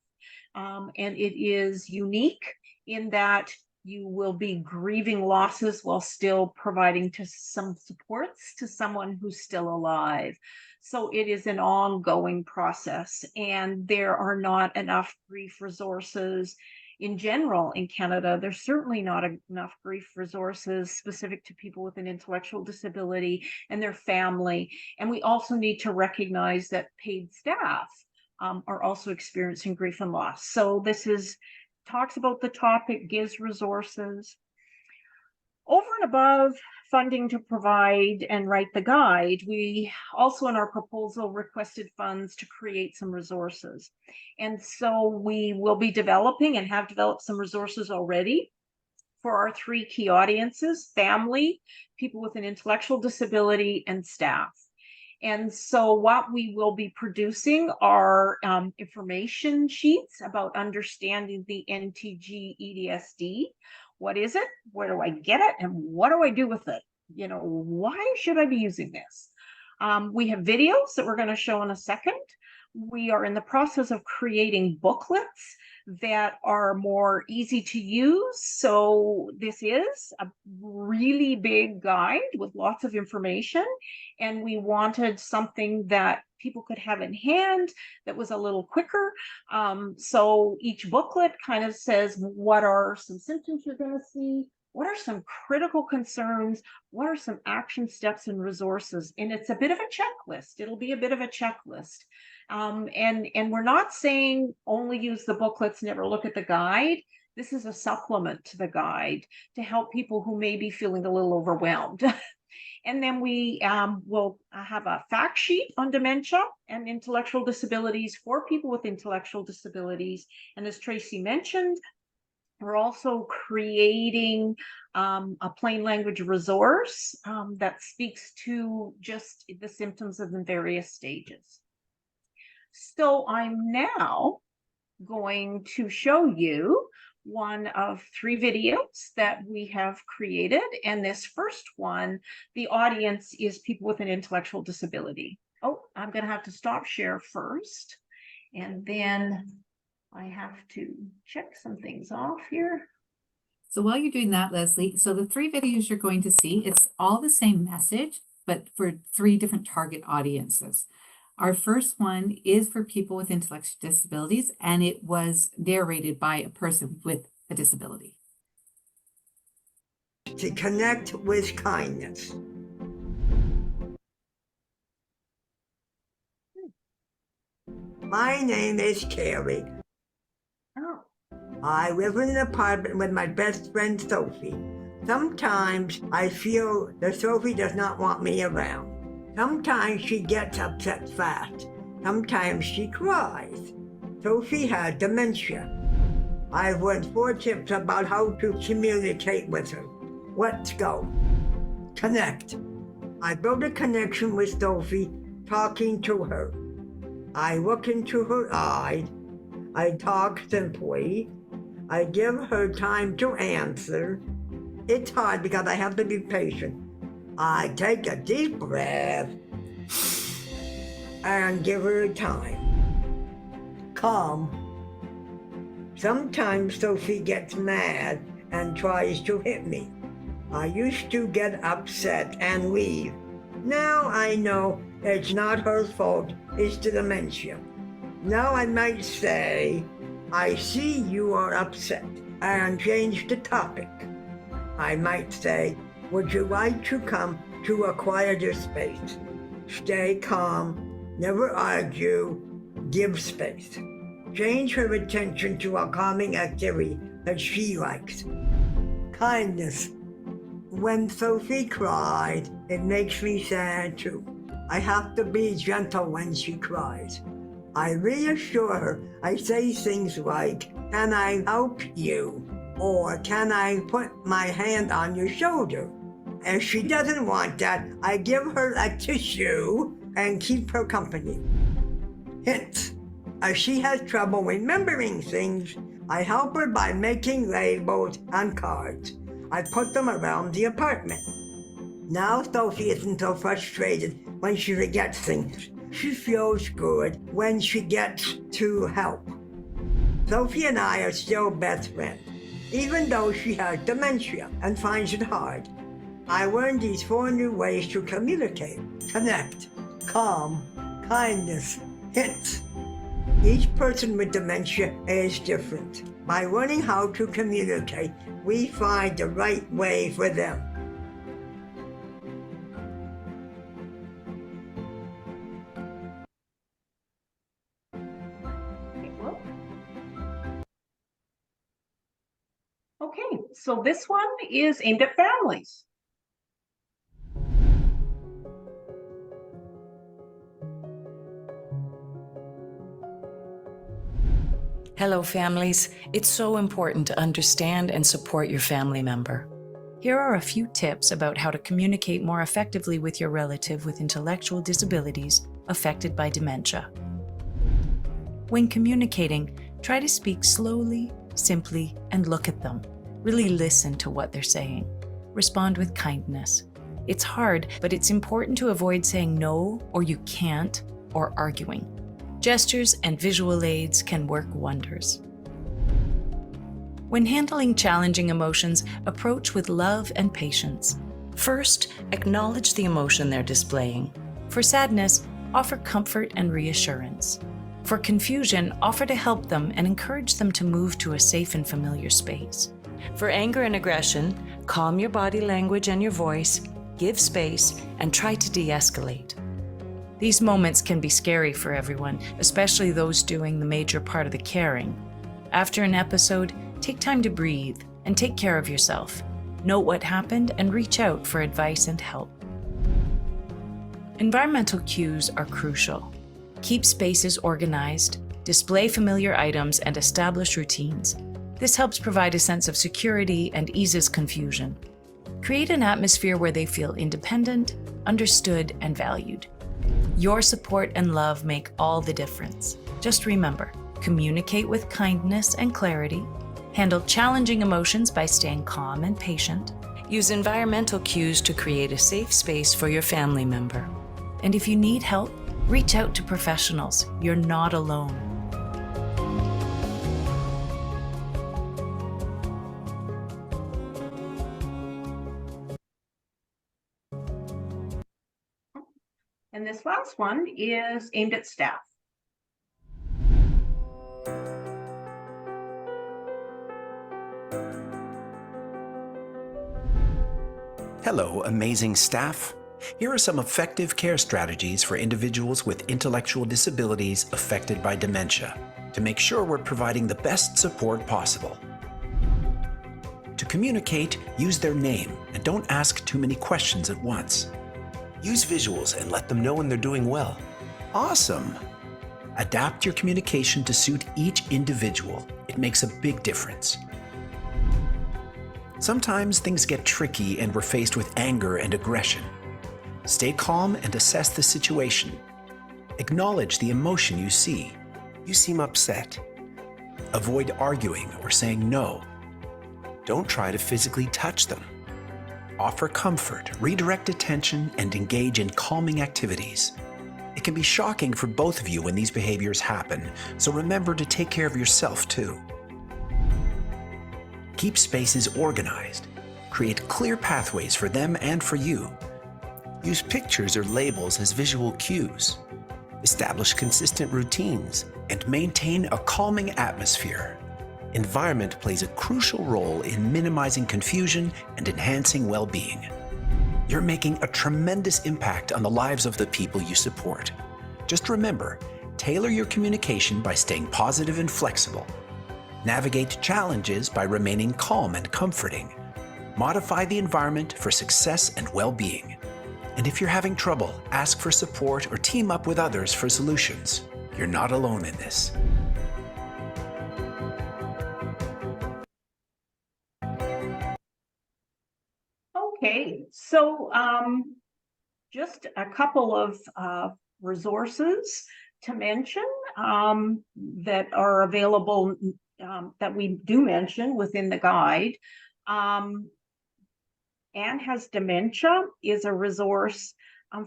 And it is unique in that you will be grieving losses while still providing some supports to someone who's still alive. So it is an ongoing process, and there are not enough grief resources in general in Canada. There's certainly not enough grief resources specific to people with an intellectual disability and their family. And we also need to recognize that paid staff are also experiencing grief and loss. So this talks about the topic, gives resources. Over and above funding to provide and write the guide, we also in our proposal requested funds to create some resources. And so we will be developing and have developed some resources already for our three key audiences: family, people with an intellectual disability, and staff. And so what we will be producing are information sheets about understanding the NTG EDSD. What is it? Where do I get it? And what do I do with it? You know, why should I be using this? We have videos that we're going to show in a second. We are in the process of creating booklets that are more easy to use. So this is a really big guide with lots of information, and we wanted something that people could have in hand that was a little quicker. So each booklet kind of says, what are some symptoms you're going to see? What are some critical concerns? What are some action steps and resources? And it's a bit of a checklist. It'll be a bit of a checklist. And we're not saying only use the booklets, never look at the guide. This is a supplement to the guide to help people who may be feeling a little overwhelmed. And then we will have a fact sheet on dementia and intellectual disabilities for people with intellectual disabilities. And as Tracy mentioned, we're also creating a plain language resource that speaks to just the symptoms of the various stages. So I'm now going to show you one of three videos that we have created. And this first one, the audience is people with an intellectual disability. Oh, I'm going to have to stop share first. And then I have to check some things off here. So while you're doing that, Leslie, so the three videos you're going to see, it's all the same message, but for three different target audiences. Our first one is for people with intellectual disabilities, and it was narrated by a person with a disability. To connect with kindness. My name is Carrie. Oh. I live in an apartment with my best friend Sophie. Sometimes I feel that Sophie does not want me around. Sometimes she gets upset fast. Sometimes she cries. Sophie had dementia. I've learned 4 tips about how to communicate with her. Let's go. Connect. I build a connection with Sophie, talking to her. I look into her eyes. I talk simply. I give her time to answer. It's hard because I have to be patient. I take a deep breath and give her time. Calm. Sometimes Sophie gets mad and tries to hit me. I used to get upset and leave. Now I know it's not her fault, it's the dementia. Now I might say, I see you are upset, and change the topic. I might say, would you like to come to a quieter space? Stay calm, never argue, give space. Change her attention to a calming activity that she likes. Kindness. When Sophie cried, it makes me sad too. I have to be gentle when she cries. I reassure her. I say things like, can I help you? Or can I put my hand on your shoulder? If she doesn't want that, I give her a tissue and keep her company. Hints. If she has trouble remembering things, I help her by making labels on cards. I put them around the apartment. Now Sophie isn't so frustrated when she forgets things. She feels good when she gets to help. Sophie and I are still best friends, even though she has dementia and finds it hard. I learned these 4 new ways to communicate, connect, calm, kindness, hints. Each person with dementia is different. By learning how to communicate, we find the right way for them. Okay, so this one is aimed at families. Hello, families. It's so important to understand and support your family member. Here are a few tips about how to communicate more effectively with your relative with intellectual disabilities affected by dementia. When communicating, try to speak slowly, simply, and look at them. Really listen to what they're saying. Respond with kindness. It's hard, but it's important to avoid saying no or you can't or arguing. Gestures and visual aids can work wonders. When handling challenging emotions, approach with love and patience. First, acknowledge the emotion they're displaying. For sadness, offer comfort and reassurance. For confusion, offer to help them and encourage them to move to a safe and familiar space. For anger and aggression, calm your body language and your voice, give space, and try to de-escalate. These moments can be scary for everyone, especially those doing the major part of the caring. After an episode, take time to breathe and take care of yourself. Note what happened and reach out for advice and help. Environmental cues are crucial. Keep spaces organized, display familiar items, and establish routines. This helps provide a sense of security and eases confusion. Create an atmosphere where they feel independent, understood, and valued. Your support and love make all the difference. Just remember, communicate with kindness and clarity, handle challenging emotions by staying calm and patient, use environmental cues to create a safe space for your family member. And if you need help, reach out to professionals. You're not alone. And this last one is aimed at staff. Hello, amazing staff. Here are some effective care strategies for individuals with intellectual disabilities affected by dementia to make sure we're providing the best support possible. To communicate, use their name and don't ask too many questions at once. Use visuals and let them know when they're doing well. Awesome! Adapt your communication to suit each individual. It makes a big difference. Sometimes things get tricky and we're faced with anger and aggression. Stay calm and assess the situation. Acknowledge the emotion you see. You seem upset. Avoid arguing or saying no. Don't try to physically touch them. offer comfort, redirect attention, and engage in calming activities. It can be shocking for both of you when these behaviors happen, so remember to take care of yourself too. Keep spaces organized. Create clear pathways for them and for you. Use pictures or labels as visual cues. Establish consistent routines and maintain a calming atmosphere. Environment plays a crucial role in minimizing confusion and enhancing well-being. You're making a tremendous impact on the lives of the people you support. Just remember, tailor your communication by staying positive and flexible. Navigate challenges by remaining calm and comforting. Modify the environment for success and well-being. And if you're having trouble, ask for support or team up with others for solutions. You're not alone in this. Okay, so just a couple of resources to mention that are available, that we do mention within the guide. Anne Has Dementia is a resource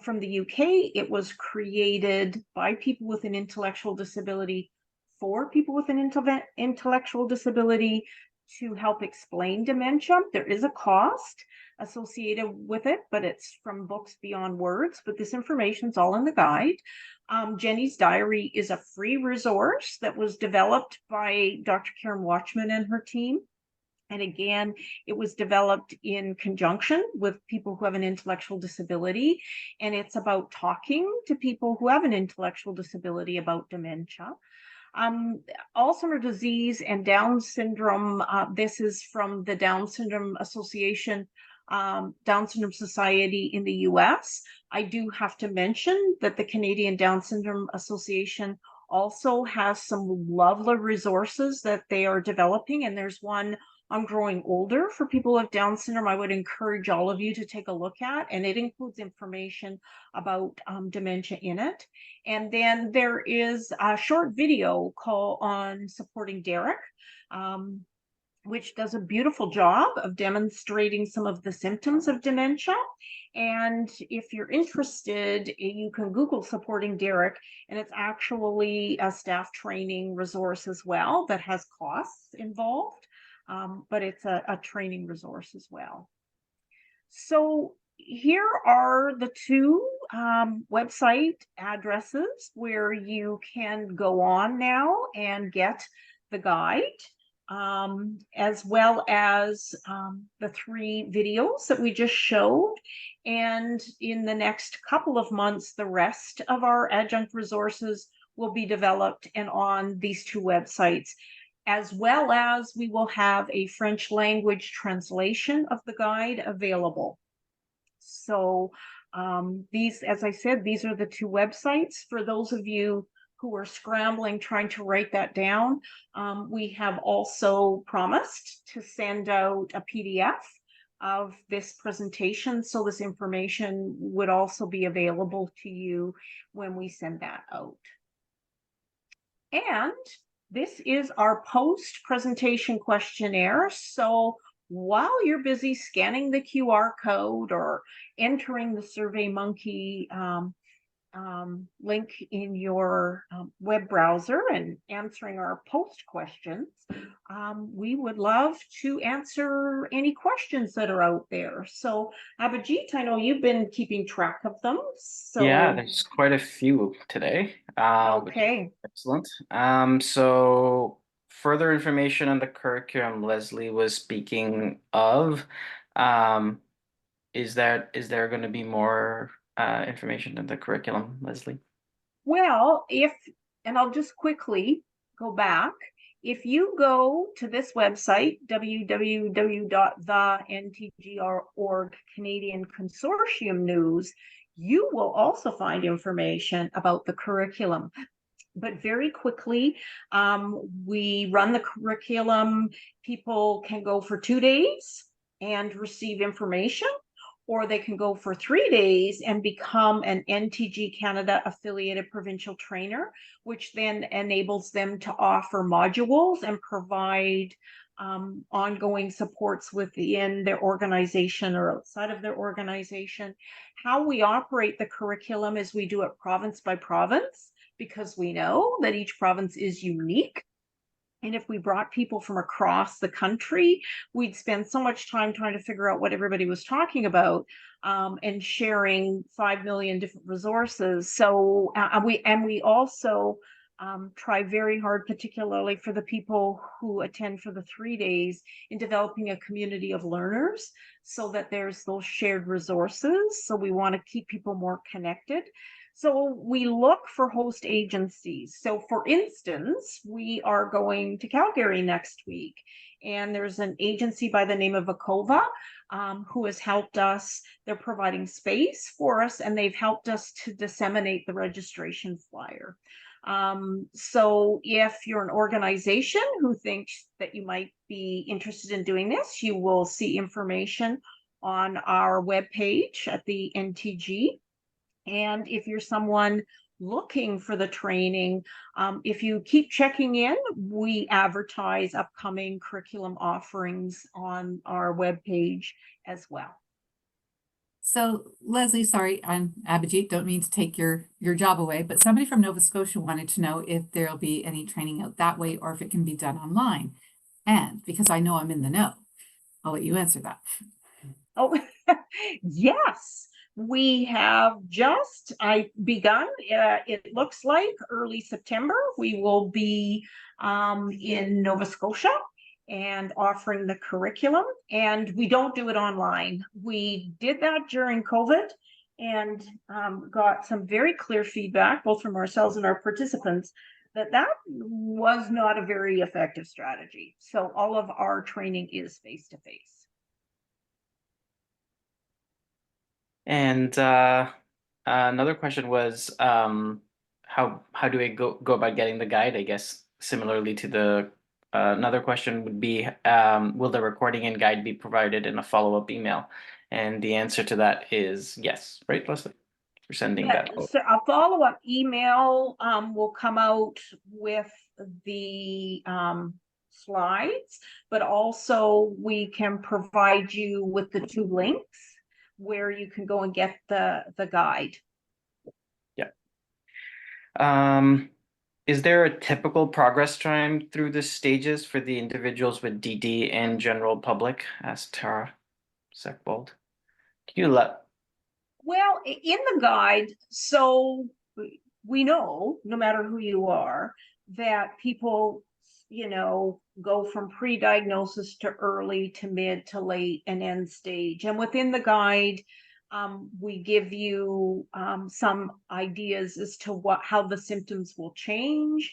from the UK. It was created by people with an intellectual disability for people with an intellectual disability to help explain dementia. There is a cost associated with it, but it's from Books Beyond Words. But this information is all in the guide. Jenny's Diary is a free resource that was developed by Dr. Karen Watchman and her team. And again, it was developed in conjunction with people who have an intellectual disability. And it's about talking to people who have an intellectual disability about dementia. Alzheimer's disease and Down syndrome. This is from the Down Syndrome Association, Down Syndrome Society in the US. I do have to mention that the Canadian Down Syndrome Association also has some lovely resources that they are developing. And there's one on growing older for people with Down syndrome. I would encourage all of you to take a look at, and it includes information about dementia in it. And then there is a short video call on supporting Derek, which does a beautiful job of demonstrating some of the symptoms of dementia. And if you're interested, you can Google supporting Derek, and it's actually a staff training resource as well that has costs involved. But it's a training resource as well. So here are the two website addresses where you can go on now and get the guide, as well as the 3 videos that we just showed. And in the next couple of months, the rest of our adjunct resources will be developed and on these 2 websites, as well as we will have a French language translation of the guide available. So these, as I said, these are the 2 websites. For those of you who are scrambling, trying to write that down, we have also promised to send out a PDF of this presentation. So this information would also be available to you when we send that out. And this is our post-presentation questionnaire. So while you're busy scanning the QR code or entering the SurveyMonkey link in your web browser and answering our post questions, we would love to answer any questions that are out there. So Abhijit, I know you've been keeping track of them. So yeah, there's quite a few today. Okay. Excellent. So further information on the curriculum Leslie was speaking of, is there going to be more information in the curriculum, Leslie? Well, and I'll just quickly go back. If you go to this website, www.the.ntg.org Canadian Consortium News, you will also find information about the curriculum. But very quickly, we run the curriculum. People can go for 2 days and receive information, or they can go for 3 days and become an NTG Canada affiliated provincial trainer, which then enables them to offer modules and provide ongoing supports within their organization or outside of their organization. How we operate the curriculum is we do it province by province, because we know that each province is unique. And if we brought people from across the country, we'd spend so much time trying to figure out what everybody was talking about, and sharing 5 million different resources. So we also try very hard, particularly for the people who attend for the 3 days, in developing a community of learners so that there's those shared resources. So we want to keep people more connected. So we look for host agencies. So for instance, we are going to Calgary next week, and there's an agency by the name of Akova, who has helped us. They're providing space for us, and they've helped us to disseminate the registration flyer. So if you're an organization who thinks that you might be interested in doing this, you will see information on our webpage at the NTG. And if you're someone looking for the training, if you keep checking in, we advertise upcoming curriculum offerings on our webpage as well. So Leslie, sorry, I'm Abhijit, don't mean to take your job away, but somebody from Nova Scotia wanted to know if there'll be any training out that way or if it can be done online. And because I know I'm in the know, I'll let you answer that. Oh, yes. We have just begun. It looks like early September. We will be in Nova Scotia and offering the curriculum. And we don't do it online. We did that during COVID and got some very clear feedback, both from ourselves and our participants, that that was not a very effective strategy. So all of our training is face-to-face. And another question was, how do I go about getting the guide? I guess similarly to the another question would be, will the recording and guide be provided in a follow-up email? And the answer to that is yes, right, Leslie? We're sending that out. So a follow-up email will come out with the slides, but also we can provide you with the 2 links where you can go and get the guide. Yeah. Is there a typical progress time through the stages for the individuals with DD and general public? Asked Tara Seckbold. Can you let? Well, in the guide, so we know, no matter who you are, that people, go from pre-diagnosis to early to mid to late and end stage. And within the guide, we give you some ideas as to how the symptoms will change,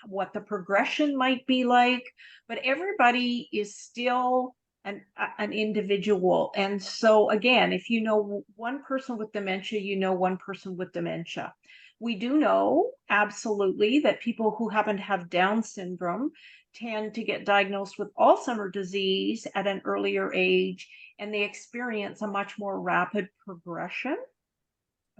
what the progression might be like, but everybody is still an individual. And so again, if you know one person with dementia, you know one person with dementia. We do know absolutely that people who happen to have Down syndrome tend to get diagnosed with Alzheimer's disease at an earlier age, and they experience a much more rapid progression.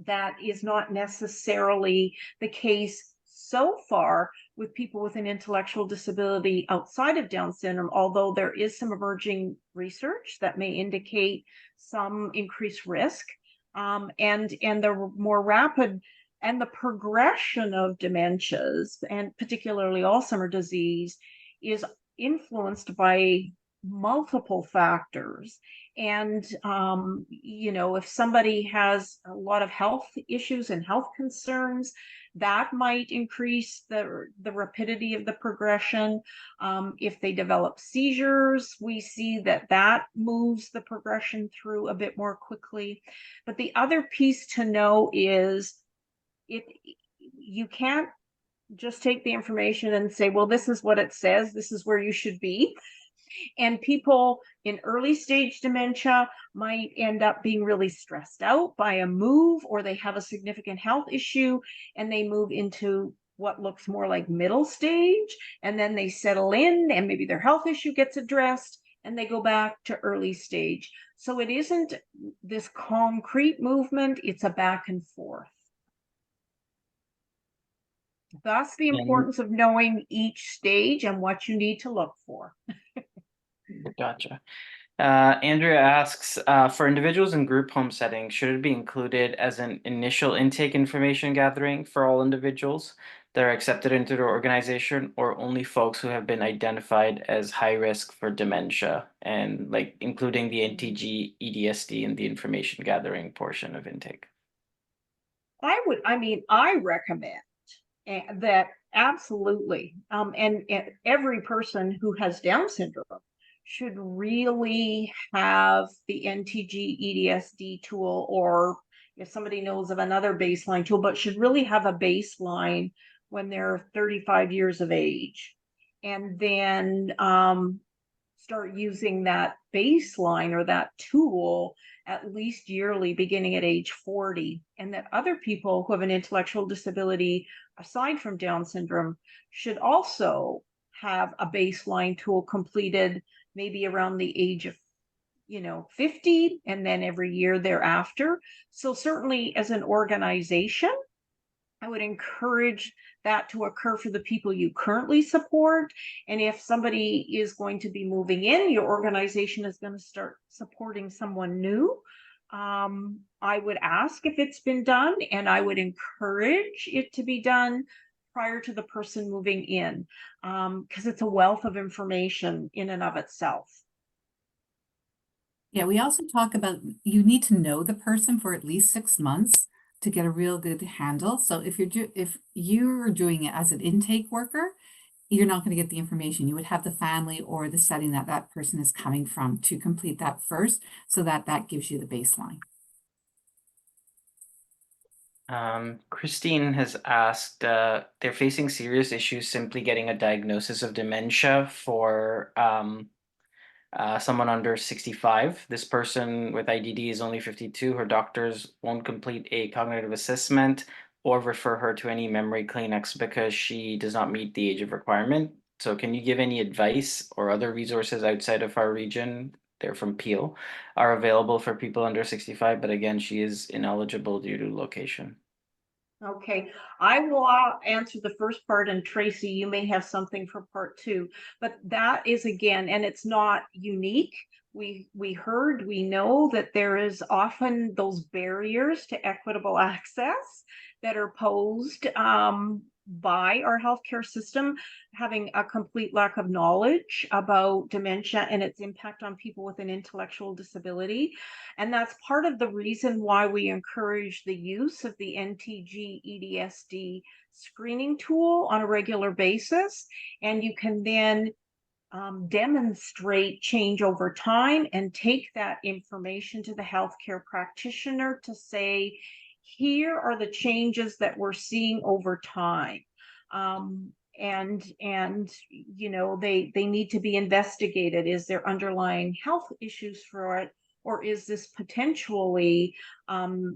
That is not necessarily the case so far with people with an intellectual disability outside of Down syndrome, although there is some emerging research that may indicate some increased risk. And the more rapid and the progression of dementias, and particularly Alzheimer's disease, is influenced by multiple factors. And if somebody has a lot of health issues and health concerns, that might increase the rapidity of the progression. If they develop seizures, we see that moves the progression through a bit more quickly. But the other piece to know is you can't just take the information and say, well, this is what it says, this is where you should be. And people in early stage dementia might end up being really stressed out by a move, or they have a significant health issue and they move into what looks more like middle stage, and then they settle in and maybe their health issue gets addressed and they go back to early stage. So it isn't this concrete movement, it's a back and forth. Thus the importance of knowing each stage and what you need to look for. Gotcha. Andrea asks, for individuals in group home settings, should it be included as an initial intake information gathering for all individuals that are accepted into the organization, or only folks who have been identified as high risk for dementia, and like including the NTG, EDSD in the information gathering portion of intake? I recommend that absolutely. And every person who has Down syndrome should really have the NTG EDSD tool, or if somebody knows of another baseline tool, but should really have a baseline when they're 35 years of age. And then start using that baseline or that tool at least yearly, beginning at age 40, and that other people who have an intellectual disability aside from Down syndrome should also have a baseline tool completed maybe around the age of 50, and then every year thereafter. So certainly as an organization, I would encourage that to occur for the people you currently support. And if somebody is going to be moving in, your organization is going to start supporting someone new. I would ask if it's been done, and I would encourage it to be done prior to the person moving in, because it's a wealth of information in and of itself. Yeah, we also talk about you need to know the person for at least 6 months to get a real good handle. So if you're doing it as an intake worker, you're not going to get the information. You would have the family or the setting that that person is coming from to complete that first, so that that gives you the baseline. Christine has asked, they're facing serious issues simply getting a diagnosis of dementia for someone under 65. This person with IDD is only 52. Her doctors won't complete a cognitive assessment or refer her to any memory clinics because she does not meet the age of requirement. So can you give any advice, or other resources outside of our region, they're from Peel, are available for people under 65, but again, she is ineligible due to location? Okay, I will answer the first part, and Tracy, you may have something for part two, but that is, again, and it's not unique. We know that there is often those barriers to equitable access that are posed by our healthcare system, having a complete lack of knowledge about dementia and its impact on people with an intellectual disability. And that's part of the reason why we encourage the use of the NTG EDSD screening tool on a regular basis. And you can then demonstrate change over time and take that information to the healthcare practitioner to say, here are the changes that we're seeing over time. And they need to be investigated. Is there underlying health issues for it, or is this potentially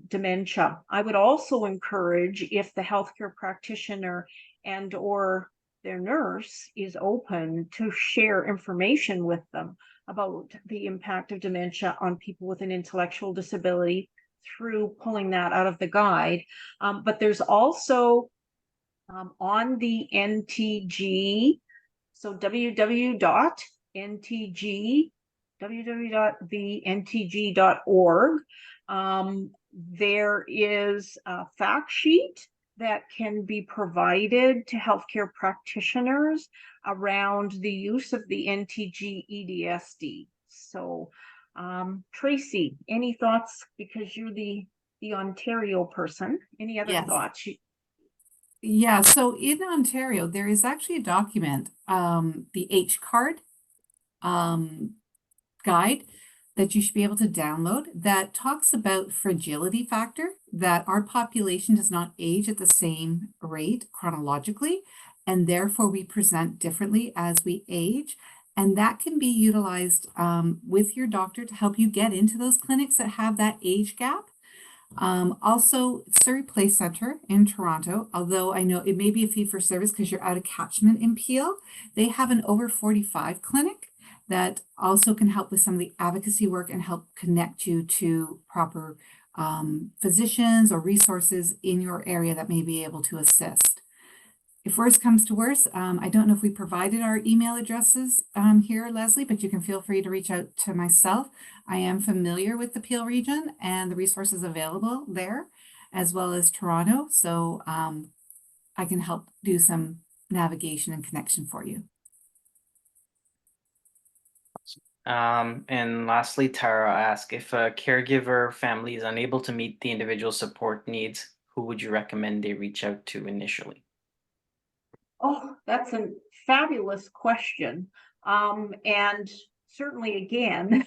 dementia? I would also encourage, if the healthcare practitioner and or their nurse is open, to share information with them about the impact of dementia on people with an intellectual disability through pulling that out of the guide. But there's also on the NTG, so www.ntg.org, there is a fact sheet that can be provided to healthcare practitioners around the use of the NTG EDSD. So Tracy, any thoughts, because you're the Ontario person, any other Yes. thoughts? Yeah, so in Ontario, there is actually a document, the H card guide, that you should be able to download, that talks about fragility factor, that our population does not age at the same rate chronologically, and therefore we present differently as we age. And that can be utilized with your doctor to help you get into those clinics that have that age gap. Also, Surrey Place Center in Toronto, although I know it may be a fee for service because you're out of catchment in Peel, they have an over 45 clinic that also can help with some of the advocacy work and help connect you to proper physicians or resources in your area that may be able to assist. if worse comes to worse, I don't know if we provided our email addresses here, Leslie, but you can feel free to reach out to myself. I am familiar with the Peel region and the resources available there, as well as Toronto. So I can help do some navigation and connection for you. And lastly, Tara asked, if a caregiver family is unable to meet the individual support needs, who would you recommend they reach out to initially? Oh, that's a fabulous question. And certainly, again,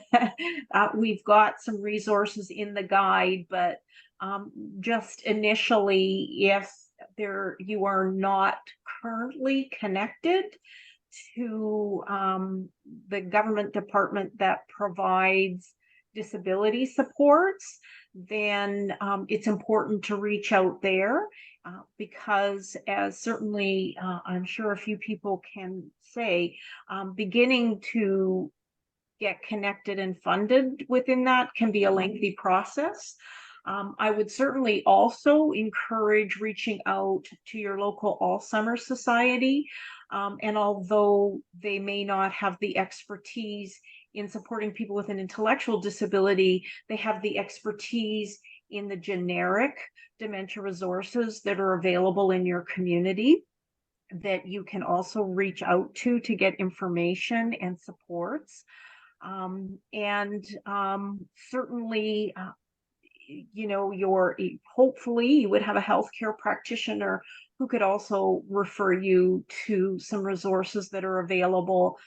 we've got some resources in the guide, but just initially, if you are not currently connected to the government department that provides disability supports, then it's important to reach out there. Because as certainly I'm sure a few people can say, beginning to get connected and funded within that can be a lengthy process. I would certainly also encourage reaching out to your local Alzheimer's Society. And although they may not have the expertise in supporting people with an intellectual disability, they have the expertise in the generic dementia resources that are available in your community that you can also reach out to get information and supports. Certainly, you know, hopefully you would have a healthcare practitioner who could also refer you to some resources that are available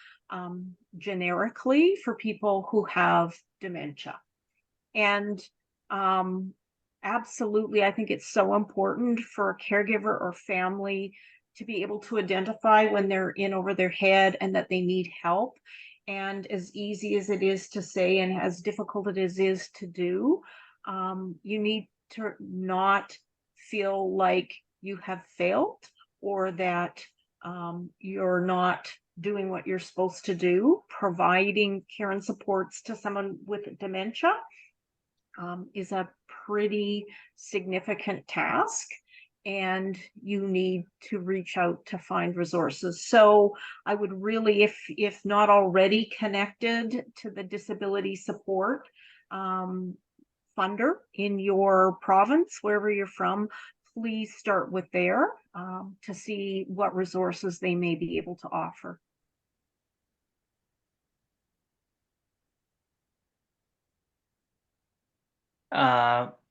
generically for people who have dementia. And absolutely, I think it's so important for a caregiver or family to be able to identify when they're in over their head and that they need help. And as easy as it is to say and as difficult it is to do, you need to not feel like you have failed or that you're not doing what you're supposed to do. Providing care and supports to someone with dementia is a pretty significant task, and you need to reach out to find resources. So I would really, if not already connected to the disability support funder in your province, wherever you're from, please start with there to see what resources they may be able to offer.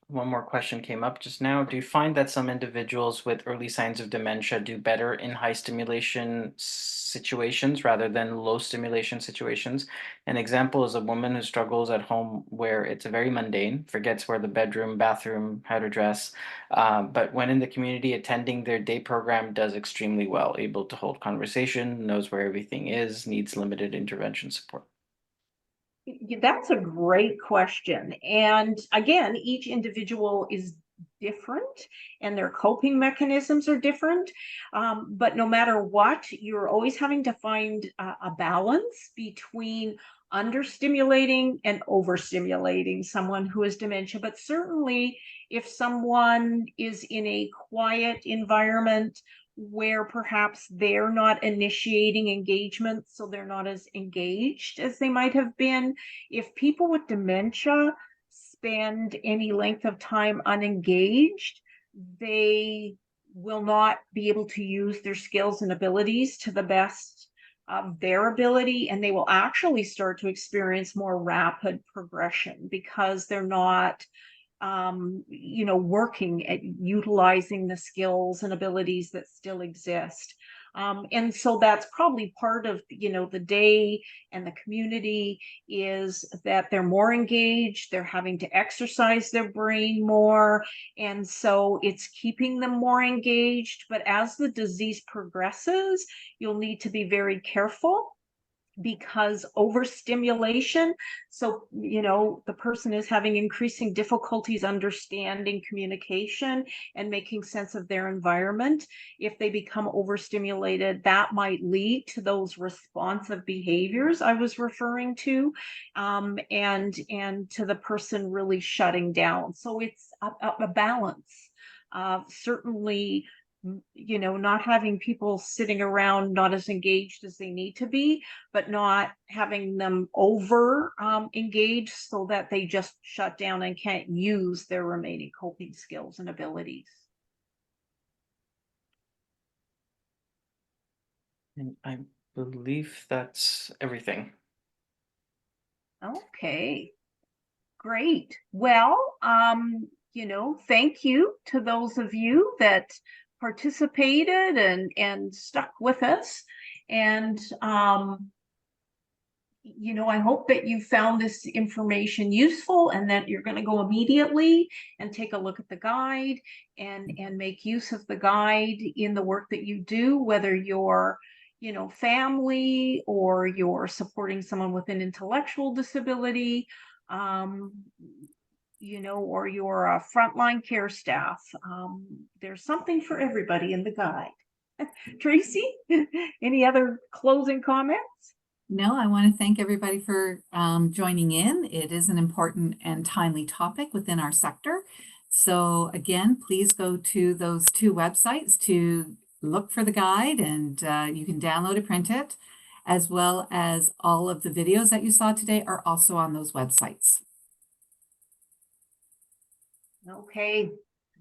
One more question came up just now. Do you find that some individuals with early signs of dementia do better in high stimulation situations rather than low stimulation situations? An example is a woman who struggles at home where it's very mundane, forgets where the bedroom, bathroom, how to dress, but when in the community attending their day program does extremely well, able to hold conversation, knows where everything is, needs limited intervention support. That's a great question. And again, each individual is different and their coping mechanisms are different. But no matter what, you're always having to find a balance between understimulating and overstimulating someone who has dementia. But certainly, if someone is in a quiet environment, where perhaps they're not initiating engagement, so they're not as engaged as they might have been. If people with dementia spend any length of time unengaged, they will not be able to use their skills and abilities to the best of their ability, and they will actually start to experience more rapid progression because they're not working at utilizing the skills and abilities that still exist. And so that's probably part of, the day and the community is that they're more engaged, they're having to exercise their brain more. And so it's keeping them more engaged. But as the disease progresses, you'll need to be very careful because overstimulation, so the person is having increasing difficulties understanding communication and making sense of their environment. If they become overstimulated, that might lead to those responsive behaviors I was referring to, and to the person really shutting down. So it's a balance. Certainly you know, not having people sitting around not as engaged as they need to be, but not having them over engaged so that they just shut down and can't use their remaining coping skills and abilities. And I believe that's everything. Okay, great. Well, you know, thank you to those of you that participated and stuck with us. And you know, I hope that you found this information useful and that you're going to go immediately and take a look at the guide and make use of the guide in the work that you do, whether you're, you know, family or you're supporting someone with an intellectual disability, you know, or you're a frontline care staff. There's something for everybody in the guide. Tracy, any other closing comments? No, I want to thank everybody for joining in. It is an important and timely topic within our sector. So again, please go to those two websites to look for the guide, and you can download it, print it, as well as all of the videos that you saw today are also on those websites. Okay.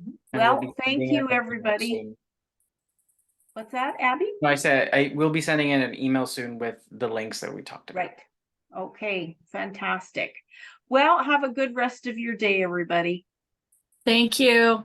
And Well, we'll be thank sending you, out an email everybody. soon. What's that, Abby? No, I said I will be sending in an email soon with the links that we talked about. Right. Okay, fantastic. Well, have a good rest of your day, everybody. Thank you.